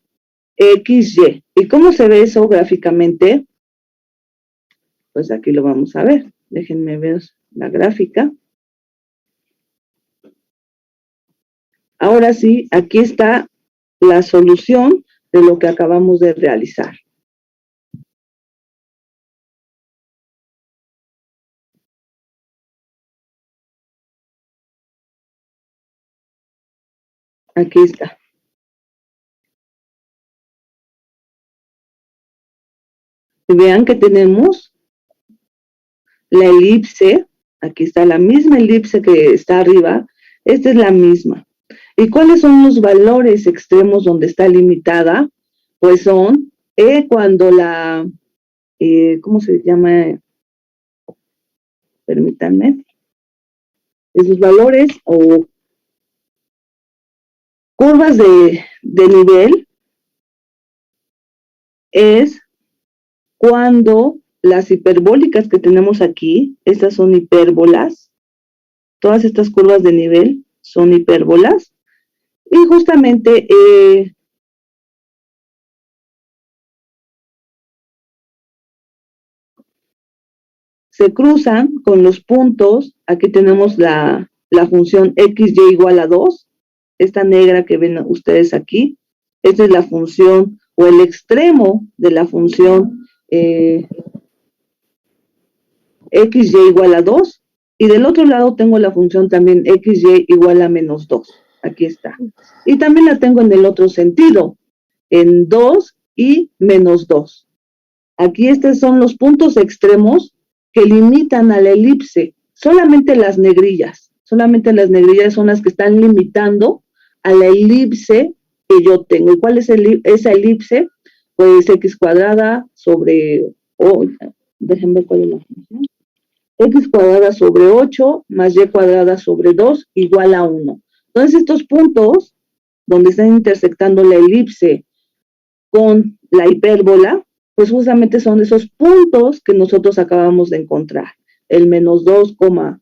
XY. ¿Y cómo se ve eso gráficamente? Pues aquí lo vamos a ver. Déjenme ver la gráfica. Ahora sí, aquí está la solución de lo que acabamos de realizar. Aquí está. Y vean que tenemos la elipse. Aquí está la misma elipse que está arriba. Esta es la misma. ¿Y cuáles son los valores extremos donde está limitada? Pues son cuando la, ¿cómo se llama? Permítanme. Esos valores o curvas de nivel es cuando las hiperbólicas que tenemos aquí, estas son hipérbolas, todas estas curvas de nivel son hipérbolas, y justamente se cruzan con los puntos. Aquí tenemos la función XY igual a 2, esta negra que ven ustedes aquí, esta es la función o el extremo de la función XY igual a 2, y del otro lado tengo la función también XY igual a menos 2, aquí está. Y también la tengo en el otro sentido, en 2 y menos 2. Aquí estos son los puntos extremos que limitan a la elipse, solamente las negrillas son las que están limitando a la elipse que yo tengo. ¿Y cuál es esa elipse? Pues x cuadrada sobre, déjenme ver cuál es la función. X cuadrada sobre 8 más y cuadrada sobre 2 igual a 1. Entonces estos puntos donde están intersectando la elipse con la hipérbola, pues justamente son esos puntos que nosotros acabamos de encontrar. El menos 2,1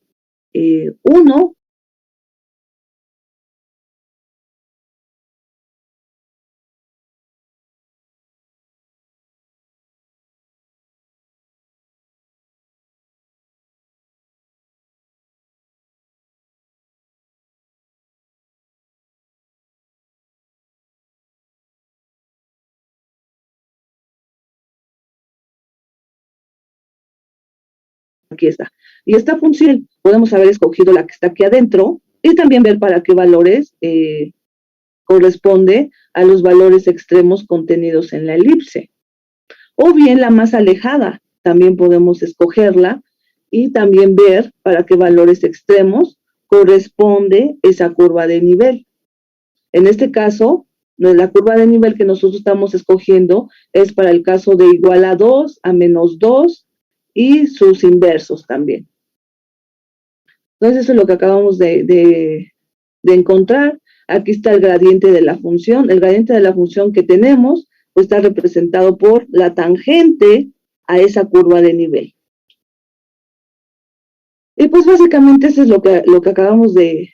aquí está. Y esta función podemos haber escogido la que está aquí adentro y también ver para qué valores corresponde a los valores extremos contenidos en la elipse. O bien la más alejada, también podemos escogerla y también ver para qué valores extremos corresponde esa curva de nivel. En este caso, la curva de nivel que nosotros estamos escogiendo es para el caso de igual a 2, a menos 2, y sus inversos también. Entonces eso es lo que acabamos de encontrar. Aquí está el gradiente de la función. El gradiente de la función que tenemos pues está representado por la tangente a esa curva de nivel. Y pues básicamente eso es lo que acabamos de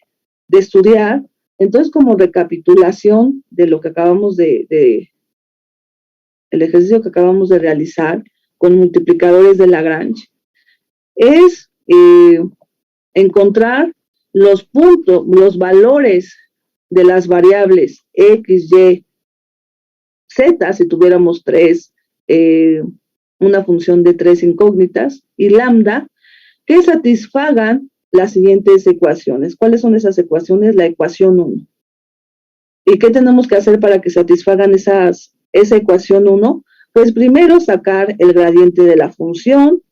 estudiar. Entonces, como recapitulación de lo que acabamos el ejercicio que acabamos de realizar con multiplicadores de Lagrange, es encontrar los puntos, los valores de las variables X, Y, Z, si tuviéramos una función de 3 incógnitas, y lambda, que satisfagan las siguientes ecuaciones. ¿Cuáles son esas ecuaciones? La ecuación 1. ¿Y qué tenemos que hacer para que satisfagan esa ecuación 1? Pues primero sacar el gradiente de la función.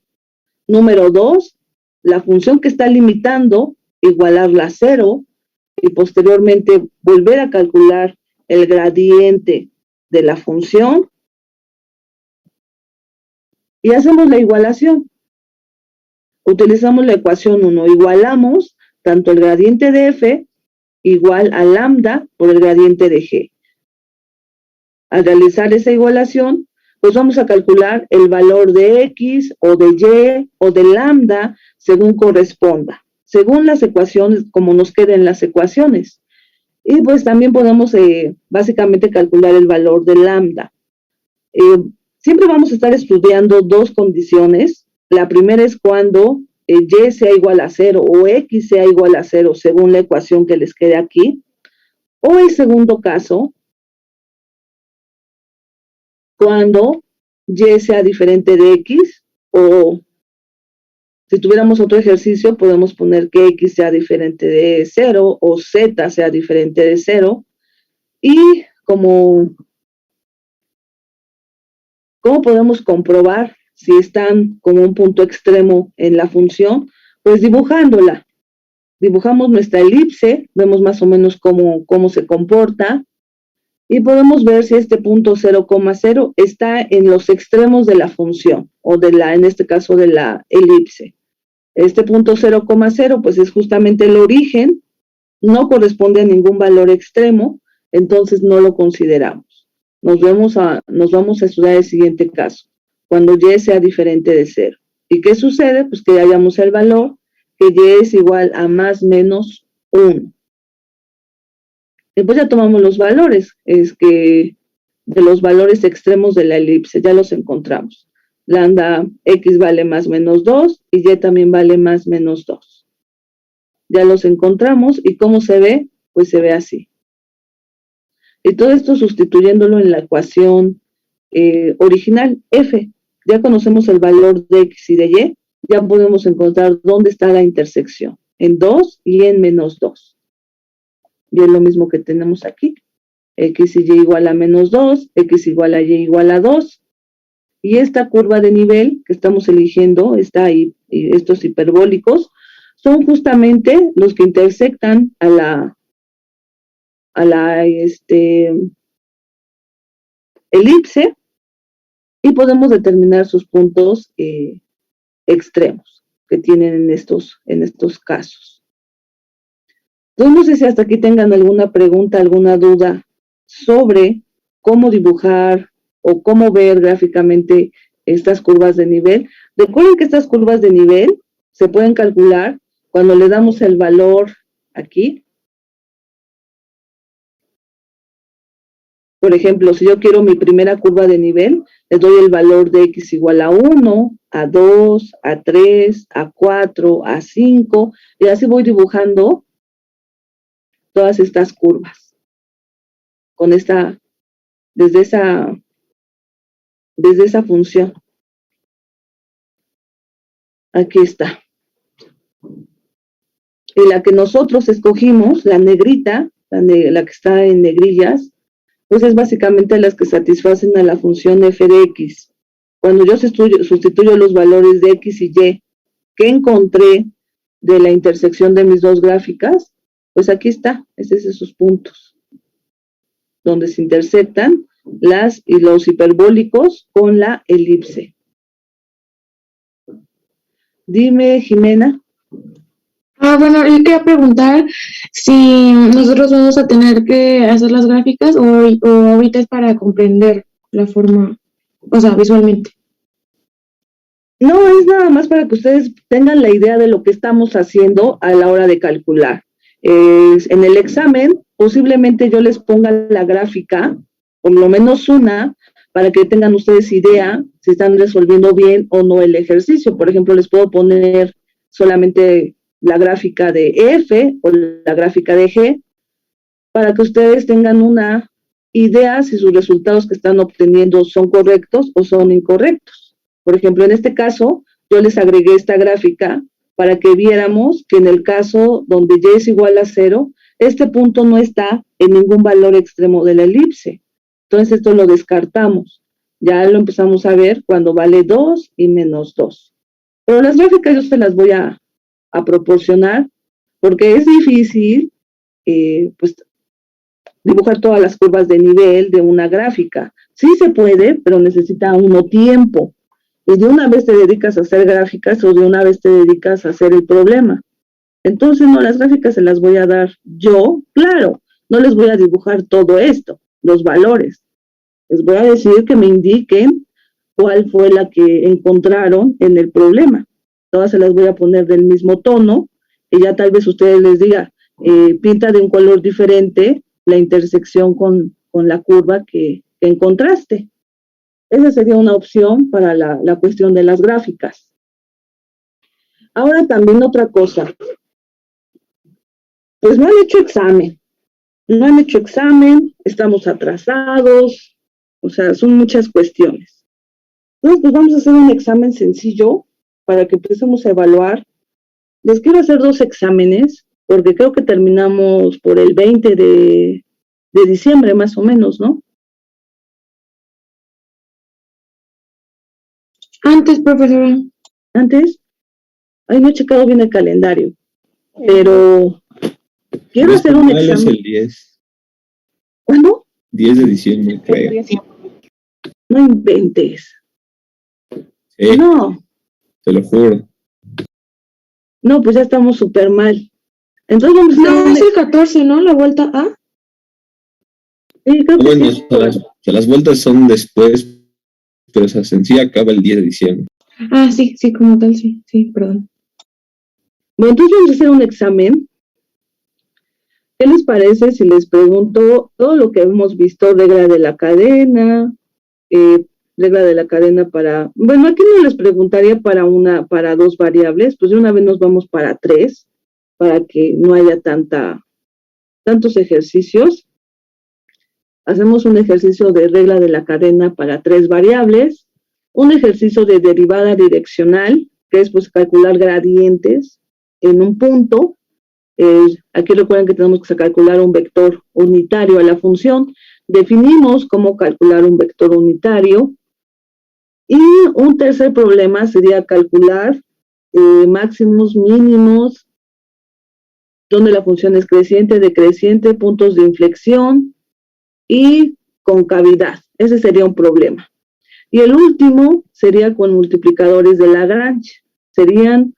Número 2, la función que está limitando, igualarla a 0. Y posteriormente volver a calcular el gradiente de la función. Y hacemos la igualación. Utilizamos la ecuación 1. Igualamos tanto el gradiente de f igual a lambda por el gradiente de g. Al realizar esa igualación, pues vamos a calcular el valor de X o de Y o de lambda según corresponda, según las ecuaciones, como nos queden las ecuaciones. Y pues también podemos básicamente calcular el valor de lambda. Siempre vamos a estar estudiando dos condiciones. La primera es cuando Y sea igual a 0 o X sea igual a 0 según la ecuación que les quede aquí. O el segundo caso, cuando Y sea diferente de X, o si tuviéramos otro ejercicio, podemos poner que X sea diferente de 0 o Z sea diferente de 0. Y ¿cómo podemos comprobar si están como un punto extremo en la función? Pues dibujándola. Dibujamos nuestra elipse, vemos más o menos cómo se comporta, y podemos ver si este punto 0,0 está en los extremos de la función, o en este caso de la elipse. Este punto 0,0 pues es justamente el origen, no corresponde a ningún valor extremo, entonces no lo consideramos. Nos vamos a estudiar el siguiente caso, cuando Y sea diferente de 0. ¿Y qué sucede? Pues que hallamos el valor, que Y es igual a más menos 1. Después ya tomamos los valores, de los valores extremos de la elipse, ya los encontramos. Lambda X vale más menos 2 y Y también vale más menos 2. Ya los encontramos, ¿y cómo se ve? Pues se ve así. Y todo esto sustituyéndolo en la ecuación original, F. Ya conocemos el valor de X y de Y, ya podemos encontrar dónde está la intersección, en 2 y en menos 2. Y es lo mismo que tenemos aquí. X y Y igual a menos 2, X igual a Y igual a 2. Y esta curva de nivel que estamos eligiendo, estos hiperbólicos, son justamente los que intersectan a la elipse, y podemos determinar sus puntos extremos que tienen en estos casos. Entonces, no sé si hasta aquí tengan alguna pregunta, alguna duda sobre cómo dibujar o cómo ver gráficamente estas curvas de nivel. Recuerden que estas curvas de nivel se pueden calcular cuando le damos el valor aquí. Por ejemplo, si yo quiero mi primera curva de nivel, le doy el valor de X igual a 1, a 2, a 3, a 4, a 5, y así voy dibujando todas estas curvas desde esa función. Aquí está. Y la que nosotros escogimos, la negrita, la que está en negrillas, pues es básicamente las que satisfacen a la función f de x. Cuando yo sustituyo los valores de x y y que encontré de la intersección de mis dos gráficas, pues aquí está, estos esos puntos, donde se intersectan los hiperbólicos con la elipse. Dime, Jimena. Bueno, yo quería preguntar si nosotros vamos a tener que hacer las gráficas o ahorita es para comprender la forma, o sea, visualmente. No, es nada más para que ustedes tengan la idea de lo que estamos haciendo a la hora de calcular. En el examen, posiblemente yo les ponga la gráfica, por lo menos una, para que tengan ustedes idea si están resolviendo bien o no el ejercicio. Por ejemplo, les puedo poner solamente la gráfica de F o la gráfica de G, para que ustedes tengan una idea si sus resultados que están obteniendo son correctos o son incorrectos. Por ejemplo, en este caso, yo les agregué esta gráfica para que viéramos que en el caso donde y es igual a 0, este punto no está en ningún valor extremo de la elipse. Entonces, esto lo descartamos. Ya lo empezamos a ver cuando vale 2 y menos 2. Pero las gráficas yo se las voy a proporcionar, porque es difícil, pues, dibujar todas las curvas de nivel de una gráfica. Sí se puede, pero necesita uno tiempo. Y de una vez te dedicas a hacer gráficas o de una vez te dedicas a hacer el problema. Entonces, no, las gráficas se las voy a dar yo, claro, no les voy a dibujar todo esto, los valores. Les voy a decir que me indiquen cuál fue la que encontraron en el problema. Todas se las voy a poner del mismo tono, y ya tal vez ustedes les diga, pinta de un color diferente la intersección con la curva que encontraste. Esa sería una opción para la cuestión de las gráficas. Ahora también otra cosa. Pues no han hecho examen. No han hecho examen, estamos atrasados, o sea, son muchas cuestiones. Entonces, pues vamos a hacer un examen sencillo para que empecemos a evaluar. Les quiero hacer 2 exámenes, porque creo que terminamos por el 20 de diciembre, más o menos, ¿no? Antes, profesora. Antes, no he checado bien el calendario, pero quiero hacer un examen. Es el 10. ¿Cuándo? 10 de diciembre, creo. No inventes. Sí, No. te lo juro. No, pues ya estamos súper mal. Entonces vamos a hacer No, es el 14, ¿no? La vuelta A. Sí, creo que Bueno, sí. las vueltas son después, pero esa sencilla acaba el 10 de diciembre. Ah, sí, como tal, sí, perdón. Bueno, entonces vamos a hacer un examen. ¿Qué les parece si les pregunto todo lo que hemos visto, regla de la cadena, para, bueno, aquí no les preguntaría para 2 variables, pues de una vez nos vamos para 3, para que no haya tantos ejercicios. Hacemos un ejercicio de regla de la cadena para 3 variables, un ejercicio de derivada direccional, que es pues calcular gradientes en un punto. Aquí recuerden que tenemos que calcular un vector unitario a la función. Definimos cómo calcular un vector unitario. Y un tercer problema sería calcular máximos, mínimos, donde la función es creciente, decreciente, puntos de inflexión y concavidad. Ese sería un problema. Y el último sería con multiplicadores de Lagrange. Serían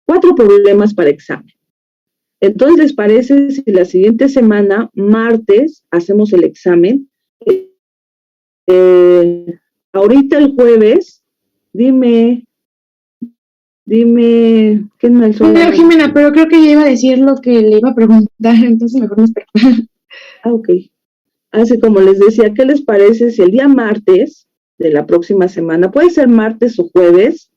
4 problemas para examen. Entonces, ¿les parece si la siguiente semana, martes, hacemos el examen? Ahorita el jueves, dime, ¿qué no es? No, Jimena, pero creo que ya iba a decir lo que le iba a preguntar, entonces mejor me espero. Ok. Así como les decía, ¿qué les parece si el día martes de la próxima semana, puede ser martes o jueves,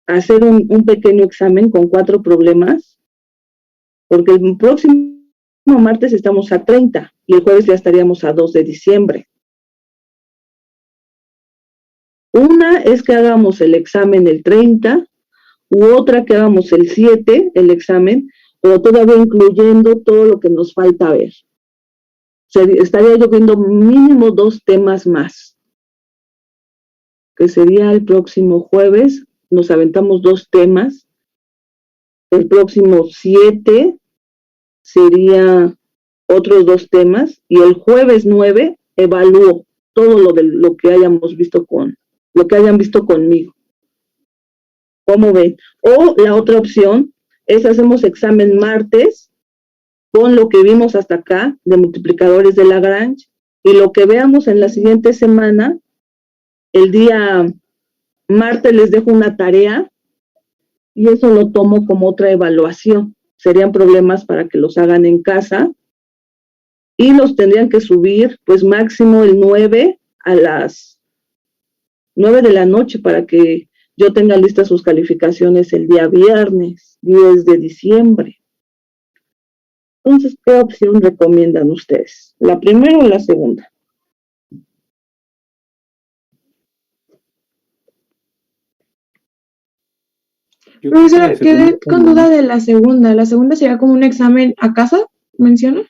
hacer un pequeño examen con 4 problemas? Porque el próximo martes estamos a 30 y el jueves ya estaríamos a 2 de diciembre. Una es que hagamos el examen el 30, u otra que hagamos el 7, el examen, pero todavía incluyendo todo lo que nos falta ver. Estaría yo viendo mínimo 2 temas más, que sería el próximo jueves, nos aventamos 2 temas, el próximo 7 sería otros 2 temas, y el jueves 9 evalúo todo lo que hayamos visto lo que hayan visto conmigo. ¿Cómo ven? O la otra opción es hacemos examen martes con lo que vimos hasta acá de multiplicadores de Lagrange, y lo que veamos en la siguiente semana, el día martes les dejo una tarea y eso lo tomo como otra evaluación. Serían problemas para que los hagan en casa y los tendrían que subir pues máximo el 9 a las 9 de la noche para que yo tenga listas sus calificaciones el día viernes, 10 de diciembre. Entonces, ¿qué opción recomiendan ustedes? ¿La primera o la segunda? Profesora, quedé con duda de la segunda. ¿La segunda sería como un examen a casa, menciona?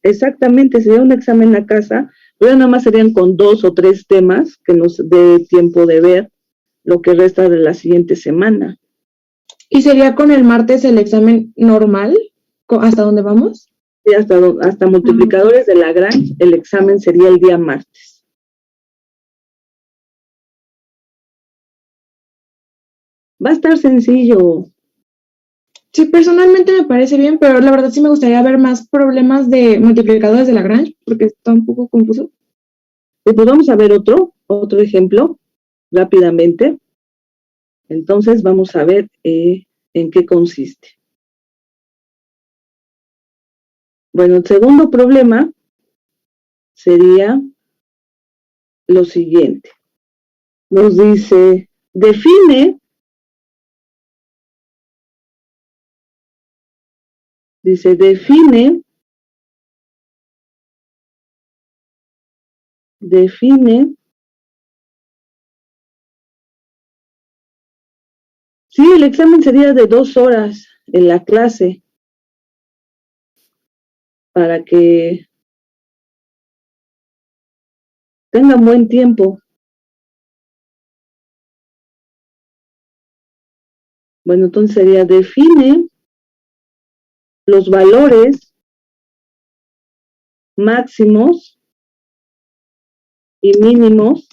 Exactamente, sería un examen a casa, pero nada más serían con 2 o 3 temas que nos dé tiempo de ver lo que resta de la siguiente semana. ¿Y sería con el martes el examen normal? ¿Hasta dónde vamos? Sí, hasta multiplicadores de Lagrange, el examen sería el día martes. Va a estar sencillo. Sí, personalmente me parece bien, pero la verdad sí me gustaría ver más problemas de multiplicadores de Lagrange, porque está un poco confuso. Pues vamos a ver otro. otro ejemplo rápidamente. Entonces vamos a ver en qué consiste. Bueno, el segundo problema sería lo siguiente. Nos dice, define sí, el examen sería de 2 horas en la clase para que tengan buen tiempo. Bueno, entonces sería define los valores máximos y mínimos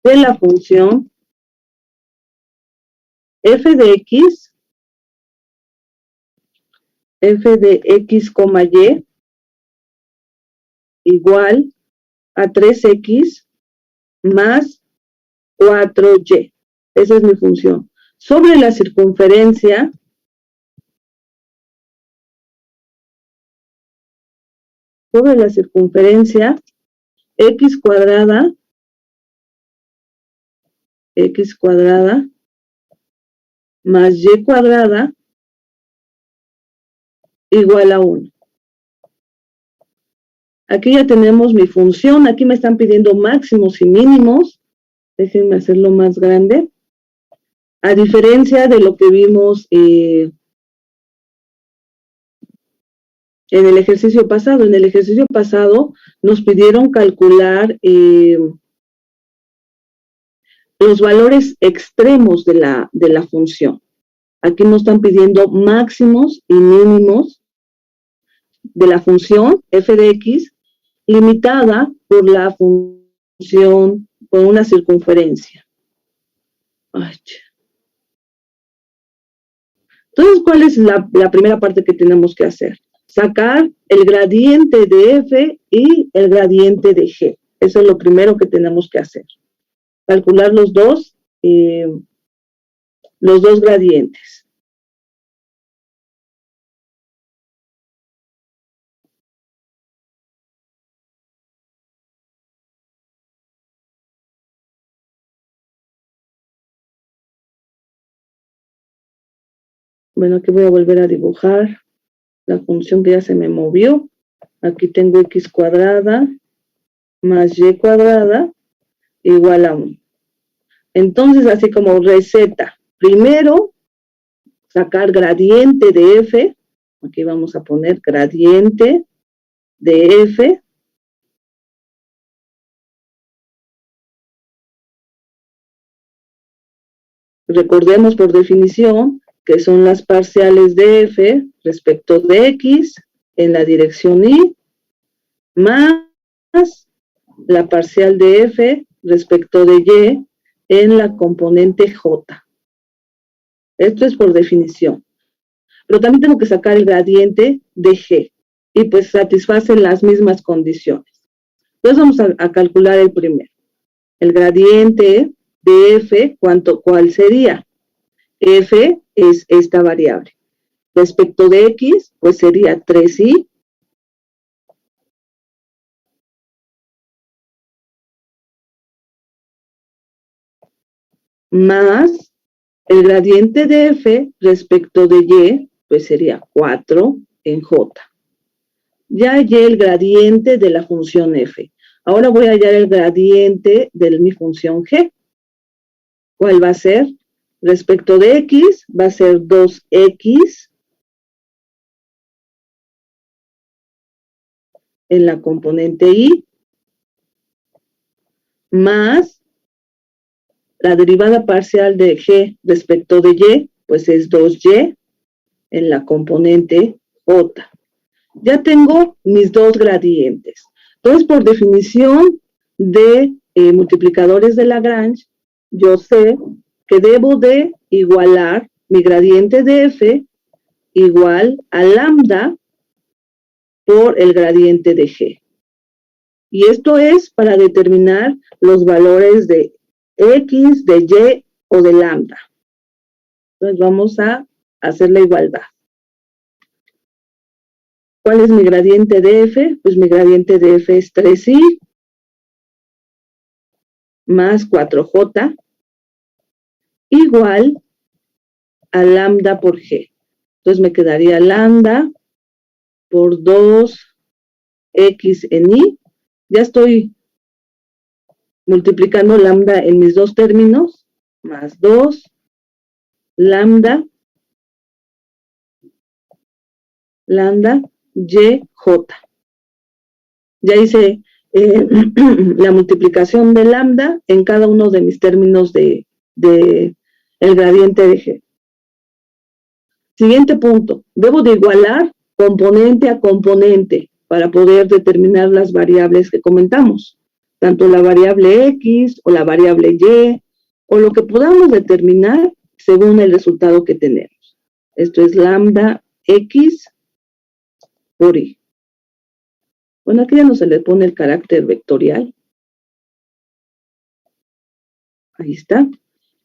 de la función f de x, y igual a 3x más 4y. Esa es mi función. Sobre la circunferencia, x cuadrada más y cuadrada igual a 1. Aquí ya tenemos mi función. Aquí me están pidiendo máximos y mínimos. Déjenme hacerlo más grande. A diferencia de lo que vimos en el ejercicio pasado. En el ejercicio pasado nos pidieron calcular los valores extremos de la función. Aquí nos están pidiendo máximos y mínimos de la función f de x limitada por la función, por una circunferencia. Entonces, ¿cuál es la primera parte que tenemos que hacer? Sacar el gradiente de f y el gradiente de g. Eso es lo primero que tenemos que hacer. Calcular los dos gradientes. Bueno, aquí voy a volver a dibujar la función que ya se me movió. Aquí tengo x cuadrada más y cuadrada igual a 1. Entonces, así como receta, primero sacar gradiente de f. Aquí vamos a poner gradiente de f. Recordemos por definición que son las parciales de f respecto de x en la dirección y, más la parcial de f respecto de y en la componente j. Esto es por definición. Pero también tengo que sacar el gradiente de g, y pues satisfacen las mismas condiciones. Entonces vamos a calcular el primero. El gradiente de f, ¿cuál sería? F es esta variable. Respecto de x, pues sería 3y más el gradiente de f respecto de y, pues sería 4 en j. Ya hallé el gradiente de la función f. Ahora voy a hallar el gradiente de mi función g. ¿Cuál va a ser? Respecto de x va a ser 2x en la componente y más la derivada parcial de g respecto de y, pues es 2y en la componente j. Ya tengo mis dos gradientes. Entonces, por definición de multiplicadores de Lagrange, yo sé que debo de igualar mi gradiente de f igual a lambda por el gradiente de g. Y esto es para determinar los valores de X, de Y o de lambda. Entonces vamos a hacer la igualdad. ¿Cuál es mi gradiente de F? Pues mi gradiente de F es 3i más 4j igual a lambda por G. Entonces me quedaría lambda por 2x en i. Ya estoy multiplicando lambda en mis dos términos, más 2 lambda y j. Ya hice la multiplicación de lambda en cada uno de mis términos de el gradiente de G. Siguiente punto. Debo de igualar componente a componente para poder determinar las variables que comentamos. Tanto la variable X o la variable Y o lo que podamos determinar según el resultado que tenemos. Esto es lambda X por Y. Bueno, aquí ya no se le pone el carácter vectorial. Ahí está.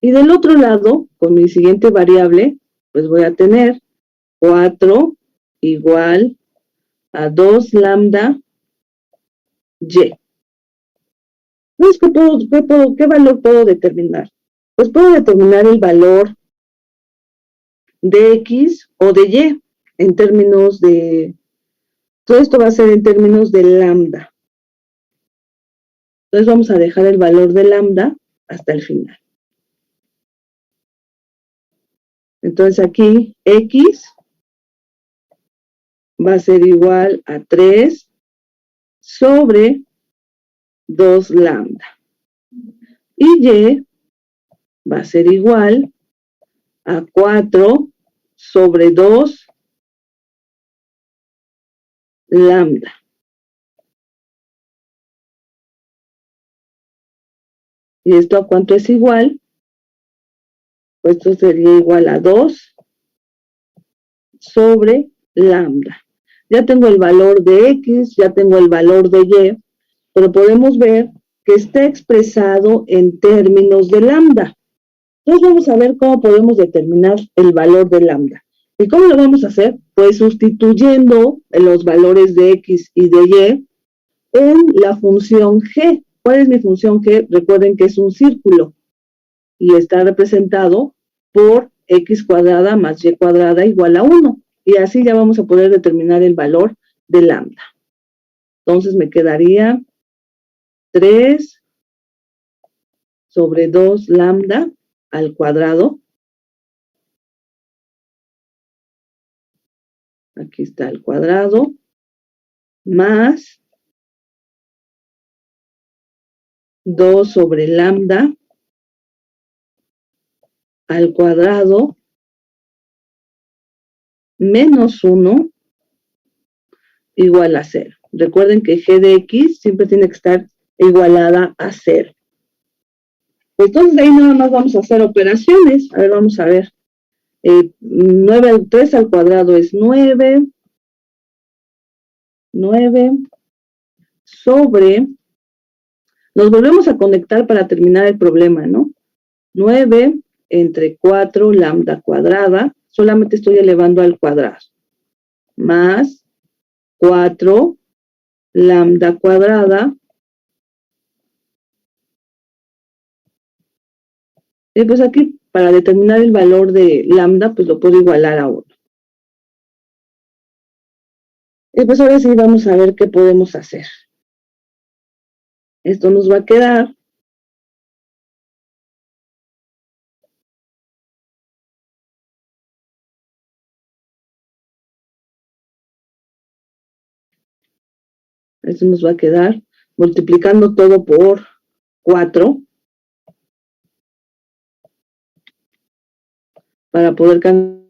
Y del otro lado, con mi siguiente variable, pues voy a tener 4 igual a 2 lambda y. Pues, ¿qué valor puedo determinar? Pues puedo determinar el valor de X o de Y en términos de... Todo esto va a ser en términos de lambda. Entonces vamos a dejar el valor de lambda hasta el final. Entonces aquí X va a ser igual a 3 sobre 2 lambda. Y Y va a ser igual a 4 sobre 2 lambda. ¿Y esto a cuánto es igual? Pues esto sería igual a 2 sobre lambda. Ya tengo el valor de X, ya tengo el valor de Y, pero podemos ver que está expresado en términos de lambda. Entonces vamos a ver cómo podemos determinar el valor de lambda. ¿Y cómo lo vamos a hacer? Pues sustituyendo los valores de X y de Y en la función G. ¿Cuál es mi función G? Recuerden que es un círculo y está representado por X cuadrada más Y cuadrada igual a 1. Y así ya vamos a poder determinar el valor de lambda. Entonces me quedaría 3 sobre 2 lambda al cuadrado. Aquí está el cuadrado. Más 2 sobre lambda al cuadrado menos 1 igual a 0. Recuerden que G de X siempre tiene que estar igualada a 0. Entonces de ahí nada más vamos a hacer operaciones. A ver, vamos a ver. 3 al cuadrado es 9. 9 sobre... Nos volvemos a conectar para terminar el problema, ¿no? 9 entre 4 lambda cuadrada. Solamente estoy elevando al cuadrado. Más 4 lambda cuadrada. Y pues aquí, para determinar el valor de lambda, pues lo puedo igualar a 1. Y pues ahora sí vamos a ver qué podemos hacer. Esto nos va a quedar multiplicando todo por 4 para poder cambiar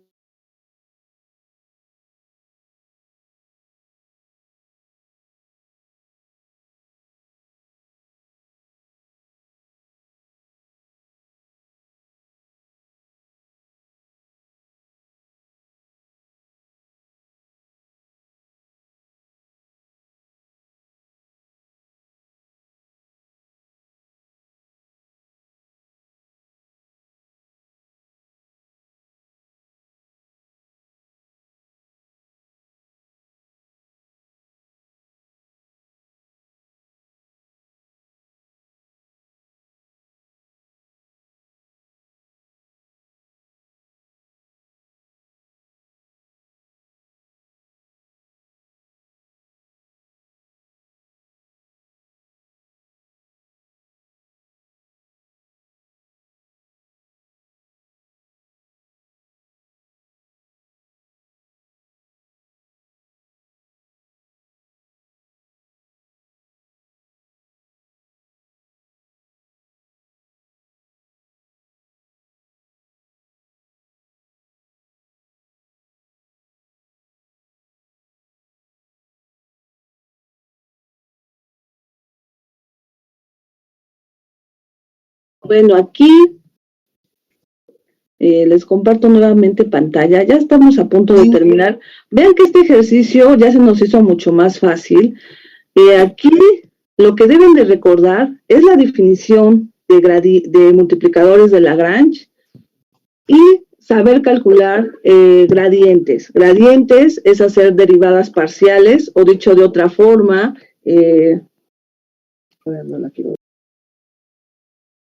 Bueno, aquí les comparto nuevamente pantalla. Ya estamos a punto de terminar. Vean que este ejercicio ya se nos hizo mucho más fácil. Aquí lo que deben de recordar es la definición de multiplicadores de Lagrange y saber calcular gradientes. Gradientes es hacer derivadas parciales, o dicho de otra forma,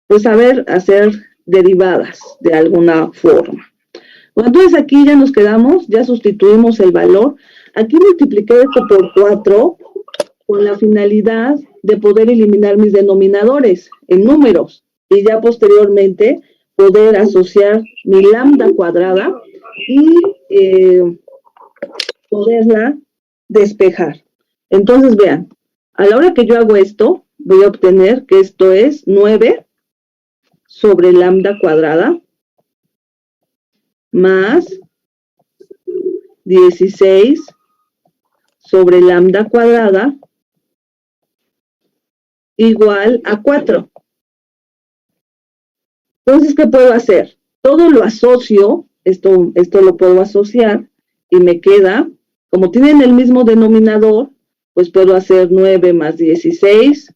pues saber hacer derivadas de alguna forma. Bueno, entonces aquí ya nos quedamos, ya sustituimos el valor. Aquí multipliqué esto por 4 con la finalidad de poder eliminar mis denominadores en números y ya posteriormente poder asociar mi lambda cuadrada y poderla despejar. Entonces vean, a la hora que yo hago esto, voy a obtener que esto es 9 sobre lambda cuadrada más 16 sobre lambda cuadrada igual a 4. Entonces, ¿qué puedo hacer? Todo lo asocio, esto lo puedo asociar y me queda, como tienen el mismo denominador, pues puedo hacer 9 más 16,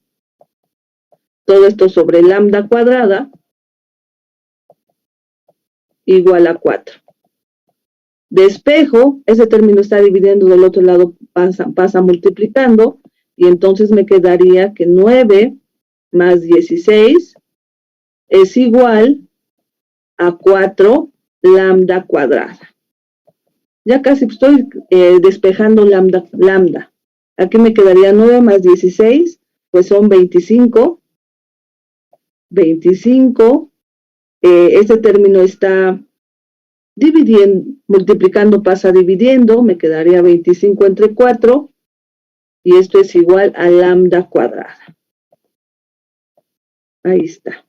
todo esto sobre lambda cuadrada igual a 4. Despejo, ese término está dividiendo, del otro lado pasa multiplicando, y entonces me quedaría que 9 más 16 es igual a 4 lambda cuadrada. Ya casi estoy despejando lambda. Aquí me quedaría 9 más 16, pues son 25. 25, este término está dividiendo, multiplicando pasa dividiendo, me quedaría 25 entre 4, y esto es igual a lambda cuadrada. Ahí está.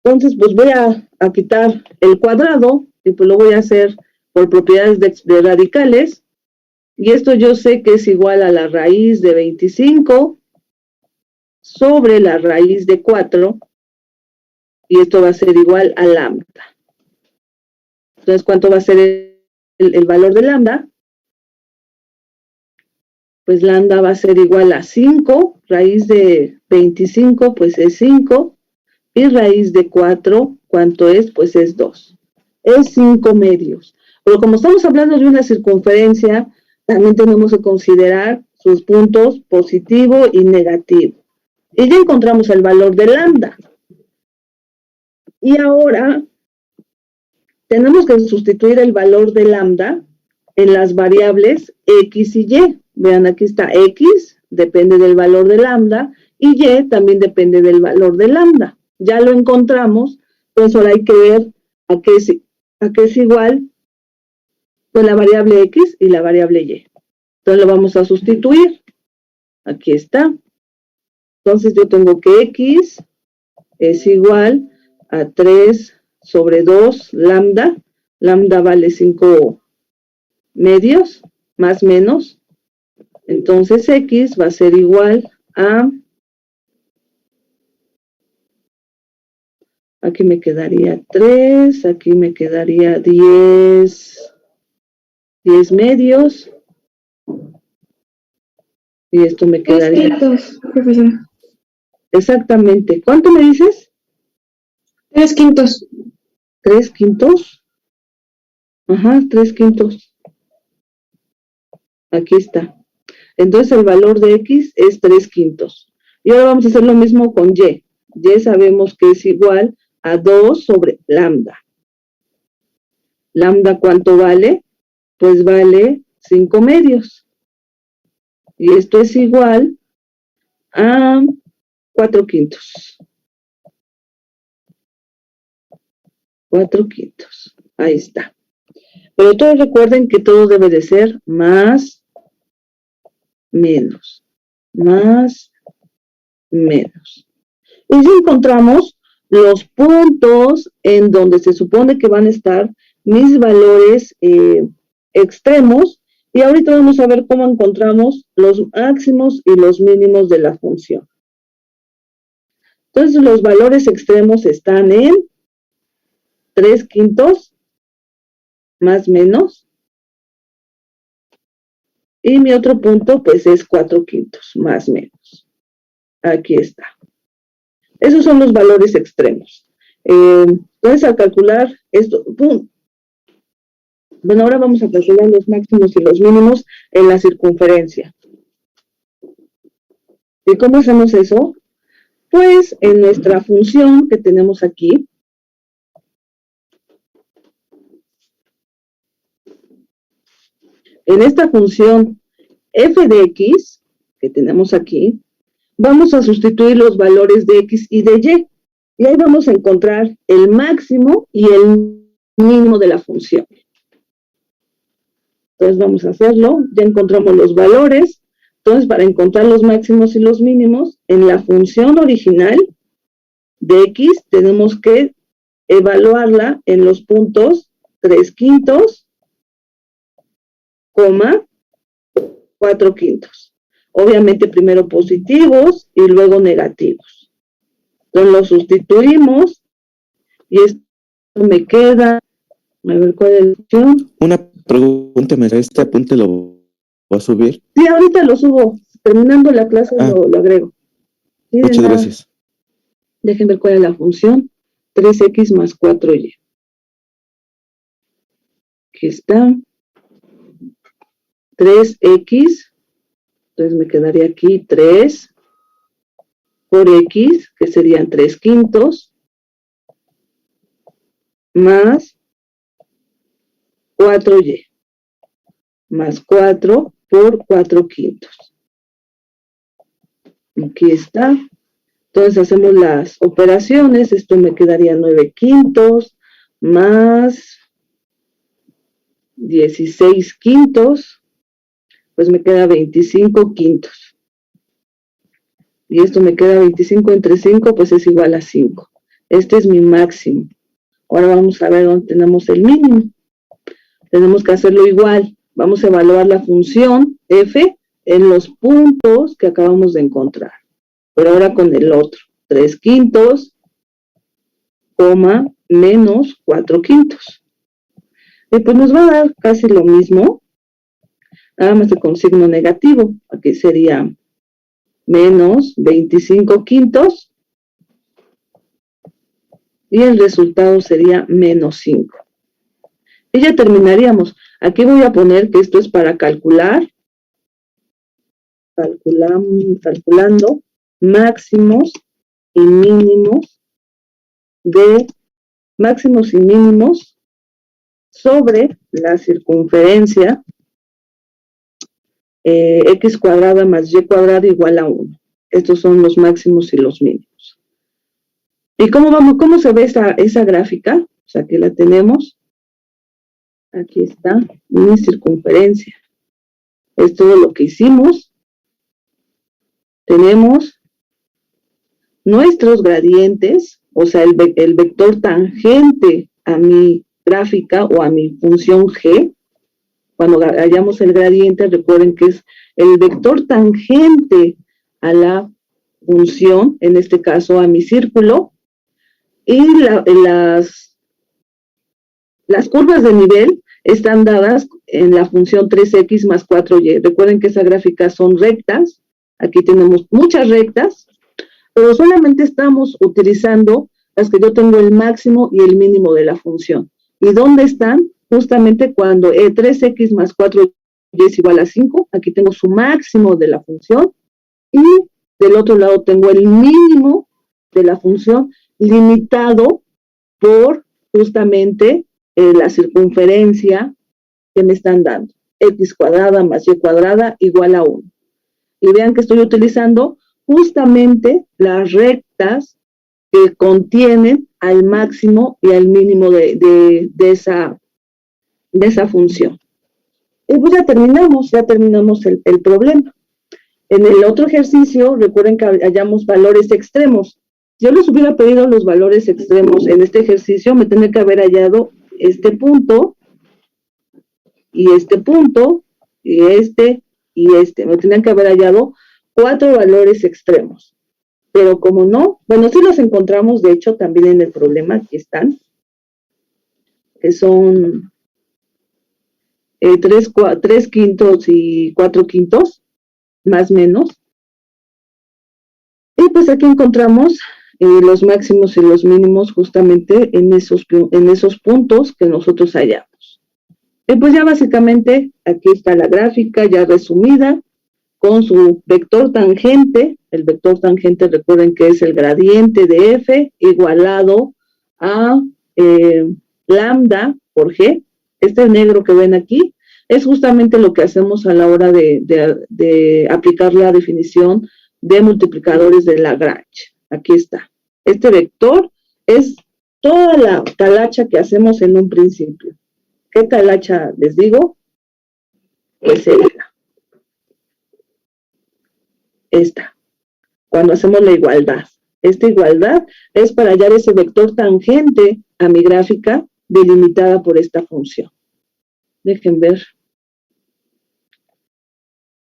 Entonces, pues voy a quitar el cuadrado, y pues lo voy a hacer por propiedades de radicales, y esto yo sé que es igual a la raíz de 25 sobre la raíz de 4, y esto va a ser igual a lambda. Entonces, ¿cuánto va a ser el valor de lambda? Pues lambda va a ser igual a 5, raíz de 25, pues es 5, y raíz de 4, ¿cuánto es? Pues es 2. Es 5 medios. Pero como estamos hablando de una circunferencia, también tenemos que considerar sus puntos positivo y negativo. Y ya encontramos el valor de lambda. Y ahora tenemos que sustituir el valor de lambda en las variables x y y. Vean, aquí está x, depende del valor de lambda, y y también depende del valor de lambda. Ya lo encontramos, entonces ahora hay que ver a qué es igual con la variable x y la variable y. Entonces lo vamos a sustituir. Aquí está. Entonces yo tengo que x es igual a 3 sobre 2 lambda. Lambda vale 5 medios, más menos. Entonces x va a ser igual a, aquí me quedaría 3, aquí me quedaría 10 medios, y esto me quedaría... 3 quintos, profesora. Exactamente. ¿Cuánto me dices? 3 quintos. 3 quintos. Ajá, 3 quintos. Aquí está. Entonces el valor de x es 3 quintos. Y ahora vamos a hacer lo mismo con y. Y sabemos que es igual a 2 sobre lambda. ¿Lambda cuánto vale? Pues vale 5 medios. Y esto es igual a 4 quintos. 4 quintos. Ahí está. Pero todos recuerden que todo debe de ser más, menos, más, menos. Y si encontramos los puntos en donde se supone que van a estar mis valores extremos, y ahorita vamos a ver cómo encontramos los máximos y los mínimos de la función. Entonces los valores extremos están en 3/5 más menos. Y mi otro punto pues es 4/5 más menos. Aquí está. Esos son los valores extremos. Entonces al calcular esto, ¡pum! Bueno, ahora vamos a calcular los máximos y los mínimos en la circunferencia. ¿Y cómo hacemos eso? Pues en nuestra función que tenemos aquí, en esta función f de x, que tenemos aquí, vamos a sustituir los valores de x y de y. Y ahí vamos a encontrar el máximo y el mínimo de la función. Entonces vamos a hacerlo. Ya encontramos los valores. Entonces, para encontrar los máximos y los mínimos, en la función original de x, tenemos que evaluarla en los puntos 3/5, 4/5. Obviamente primero positivos y luego negativos. Entonces lo sustituimos y esto me queda, a ver cuál es la opción. Una pregunta, este apunte lo voy a subir. Sí, ahorita lo subo. Terminando la clase lo agrego. Sí, muchas gracias. Dejen ver cuál es la función. 3x más 4y. Aquí está. 3x. Entonces me quedaría aquí 3 por x, que serían 3/5, más 4y. Más 4 por 4/5. Aquí está. Entonces hacemos las operaciones. Esto me quedaría 9/5 más 16/5. Pues me queda 25/5. Y esto me queda 25 entre 5, pues es igual a 5. Este es mi máximo. Ahora vamos a ver dónde tenemos el mínimo. Tenemos que hacerlo igual. Vamos a evaluar la función f en los puntos que acabamos de encontrar. Pero ahora con el otro. 3/5, menos 4/5. Y pues nos va a dar casi lo mismo. Nada más que con signo negativo. Aquí sería menos 25/5. Y el resultado sería menos 5. Y ya terminaríamos. Aquí voy a poner que esto es para calcular. Calculando máximos y mínimos sobre la circunferencia x cuadrada más y cuadrada igual a 1. Estos son los máximos y los mínimos. ¿Y cómo se ve esa gráfica? Pues aquí la tenemos. Aquí está mi circunferencia. Es todo lo que hicimos. Tenemos nuestros gradientes, o sea, el vector tangente a mi gráfica o a mi función g. Cuando hallamos el gradiente, recuerden que es el vector tangente a la función, en este caso a mi círculo, y las curvas de nivel están dadas en la función 3x más 4y. Recuerden que esas gráficas son rectas. Aquí tenemos muchas rectas, pero solamente estamos utilizando las que yo tengo el máximo y el mínimo de la función. ¿Y dónde están? Justamente cuando 3x más 4y es igual a 5. Aquí tengo su máximo de la función. Y del otro lado tengo el mínimo de la función limitado por justamente la circunferencia que me están dando. X cuadrada más y cuadrada igual a 1. Y vean que estoy utilizando justamente las rectas que contienen al máximo y al mínimo de esa función. Y pues ya terminamos el problema. En el otro ejercicio, recuerden que hallamos valores extremos. Yo les hubiera pedido los valores extremos en este ejercicio, me tendría que haber hallado este punto, y este punto, y este. Me tendrían que haber hallado 4 valores extremos. pero como no, bueno, sí los encontramos, de hecho, también en el problema, aquí están, que son 3 quintos y 4 quintos, más o menos. Y pues aquí encontramos los máximos y los mínimos justamente en esos puntos que nosotros hallamos. Y pues ya básicamente aquí está la gráfica ya resumida con su vector tangente. El vector tangente, recuerden que es el gradiente de f igualado a lambda por g. Este negro que ven aquí es justamente lo que hacemos a la hora de aplicar la definición de multiplicadores de Lagrange. Aquí está. Este vector es toda la talacha que hacemos en un principio. ¿Qué talacha les digo? Pues esta. Cuando hacemos la igualdad. Esta igualdad es para hallar ese vector tangente a mi gráfica delimitada por esta función. Dejen ver.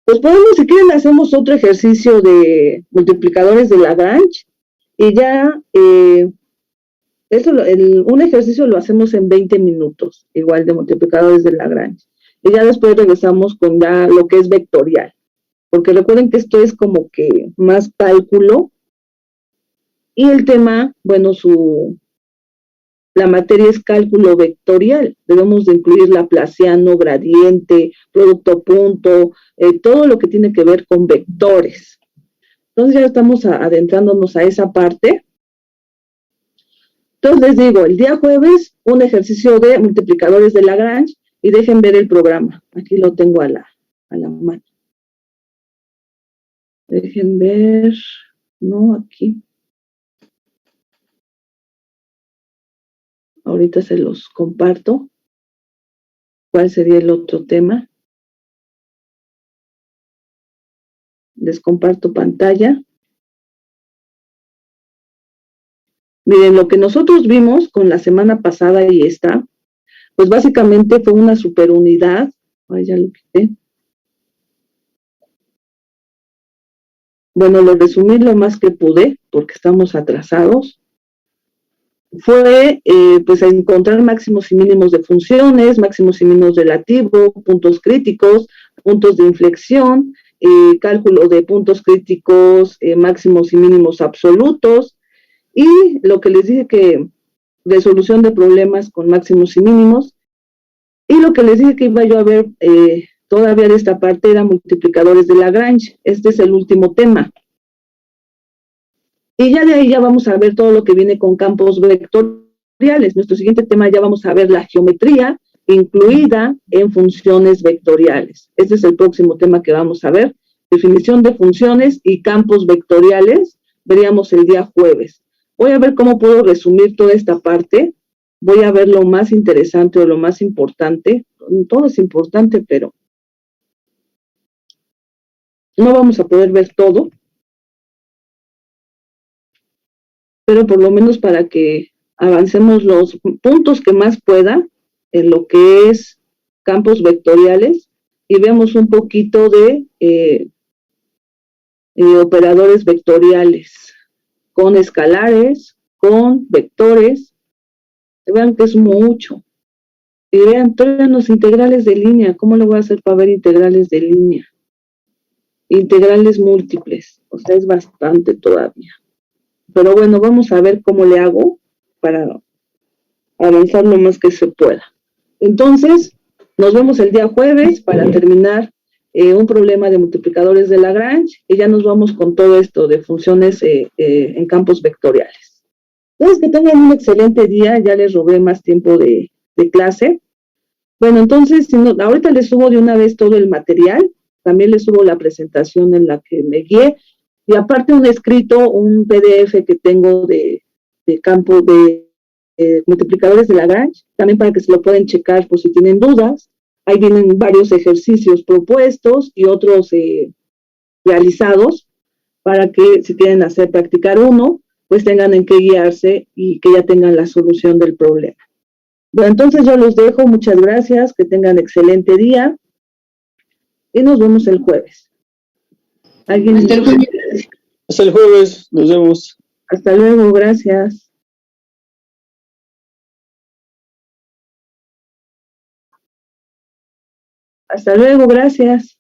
Pues podemos, si quieren, hacemos otro ejercicio de multiplicadores de Lagrange y ya un ejercicio lo hacemos en 20 minutos, igual de multiplicadores de Lagrange. Y ya después regresamos con ya lo que es vectorial, porque recuerden que esto es como que más cálculo y el tema, bueno, la materia es cálculo vectorial. Debemos de incluir laplaciano, gradiente, producto punto, todo lo que tiene que ver con vectores. Entonces ya estamos adentrándonos a esa parte. Entonces les digo, el día jueves, un ejercicio de multiplicadores de Lagrange y dejen ver el programa. Aquí lo tengo a la mano. Dejen ver, no, aquí. Ahorita se los comparto. ¿Cuál sería el otro tema? Les comparto pantalla. Miren, lo que nosotros vimos con la semana pasada y esta, pues básicamente fue una superunidad. Ay, ya lo quité. Bueno, lo resumí lo más que pude, porque estamos atrasados. Fue pues a encontrar máximos y mínimos de funciones, máximos y mínimos relativos, puntos críticos, puntos de inflexión, cálculo de puntos críticos, máximos y mínimos absolutos, y lo que les dije que resolución de problemas con máximos y mínimos, y lo que les dije que iba yo a ver todavía de esta parte era multiplicadores de Lagrange. Este es el último tema. Y ya de ahí ya vamos a ver todo lo que viene con campos vectoriales. Nuestro siguiente tema ya vamos a ver la geometría incluida en funciones vectoriales. Este es el próximo tema que vamos a ver. Definición de funciones y campos vectoriales. Veríamos el día jueves. Voy a ver cómo puedo resumir toda esta parte. Voy a ver lo más interesante o lo más importante. Todo es importante, pero no vamos a poder ver todo. Pero por lo menos para que avancemos los puntos que más pueda en lo que es campos vectoriales y veamos un poquito de operadores vectoriales con escalares, con vectores. Vean que es mucho. Y vean, todavía los integrales de línea. ¿Cómo lo voy a hacer para ver integrales de línea? Integrales múltiples. O sea, es bastante todavía. Pero bueno, vamos a ver cómo le hago para avanzar lo más que se pueda. Entonces, nos vemos el día jueves para terminar un problema de multiplicadores de Lagrange y ya nos vamos con todo esto de funciones en campos vectoriales. Entonces, que tengan un excelente día. Ya les robé más tiempo de clase. Bueno, entonces, ahorita les subo de una vez todo el material. También les subo la presentación en la que me guié. Y aparte un escrito, un PDF que tengo de campo de multiplicadores de Lagrange, también para que se lo pueden checar por si tienen dudas. Ahí vienen varios ejercicios propuestos y otros realizados para que si quieren practicar uno, pues tengan en qué guiarse y que ya tengan la solución del problema. Bueno, entonces yo los dejo. Muchas gracias. Que tengan excelente día. Y nos vemos el jueves. ¿Alguien? Hasta el jueves, nos vemos. Hasta luego, gracias. Hasta luego, gracias.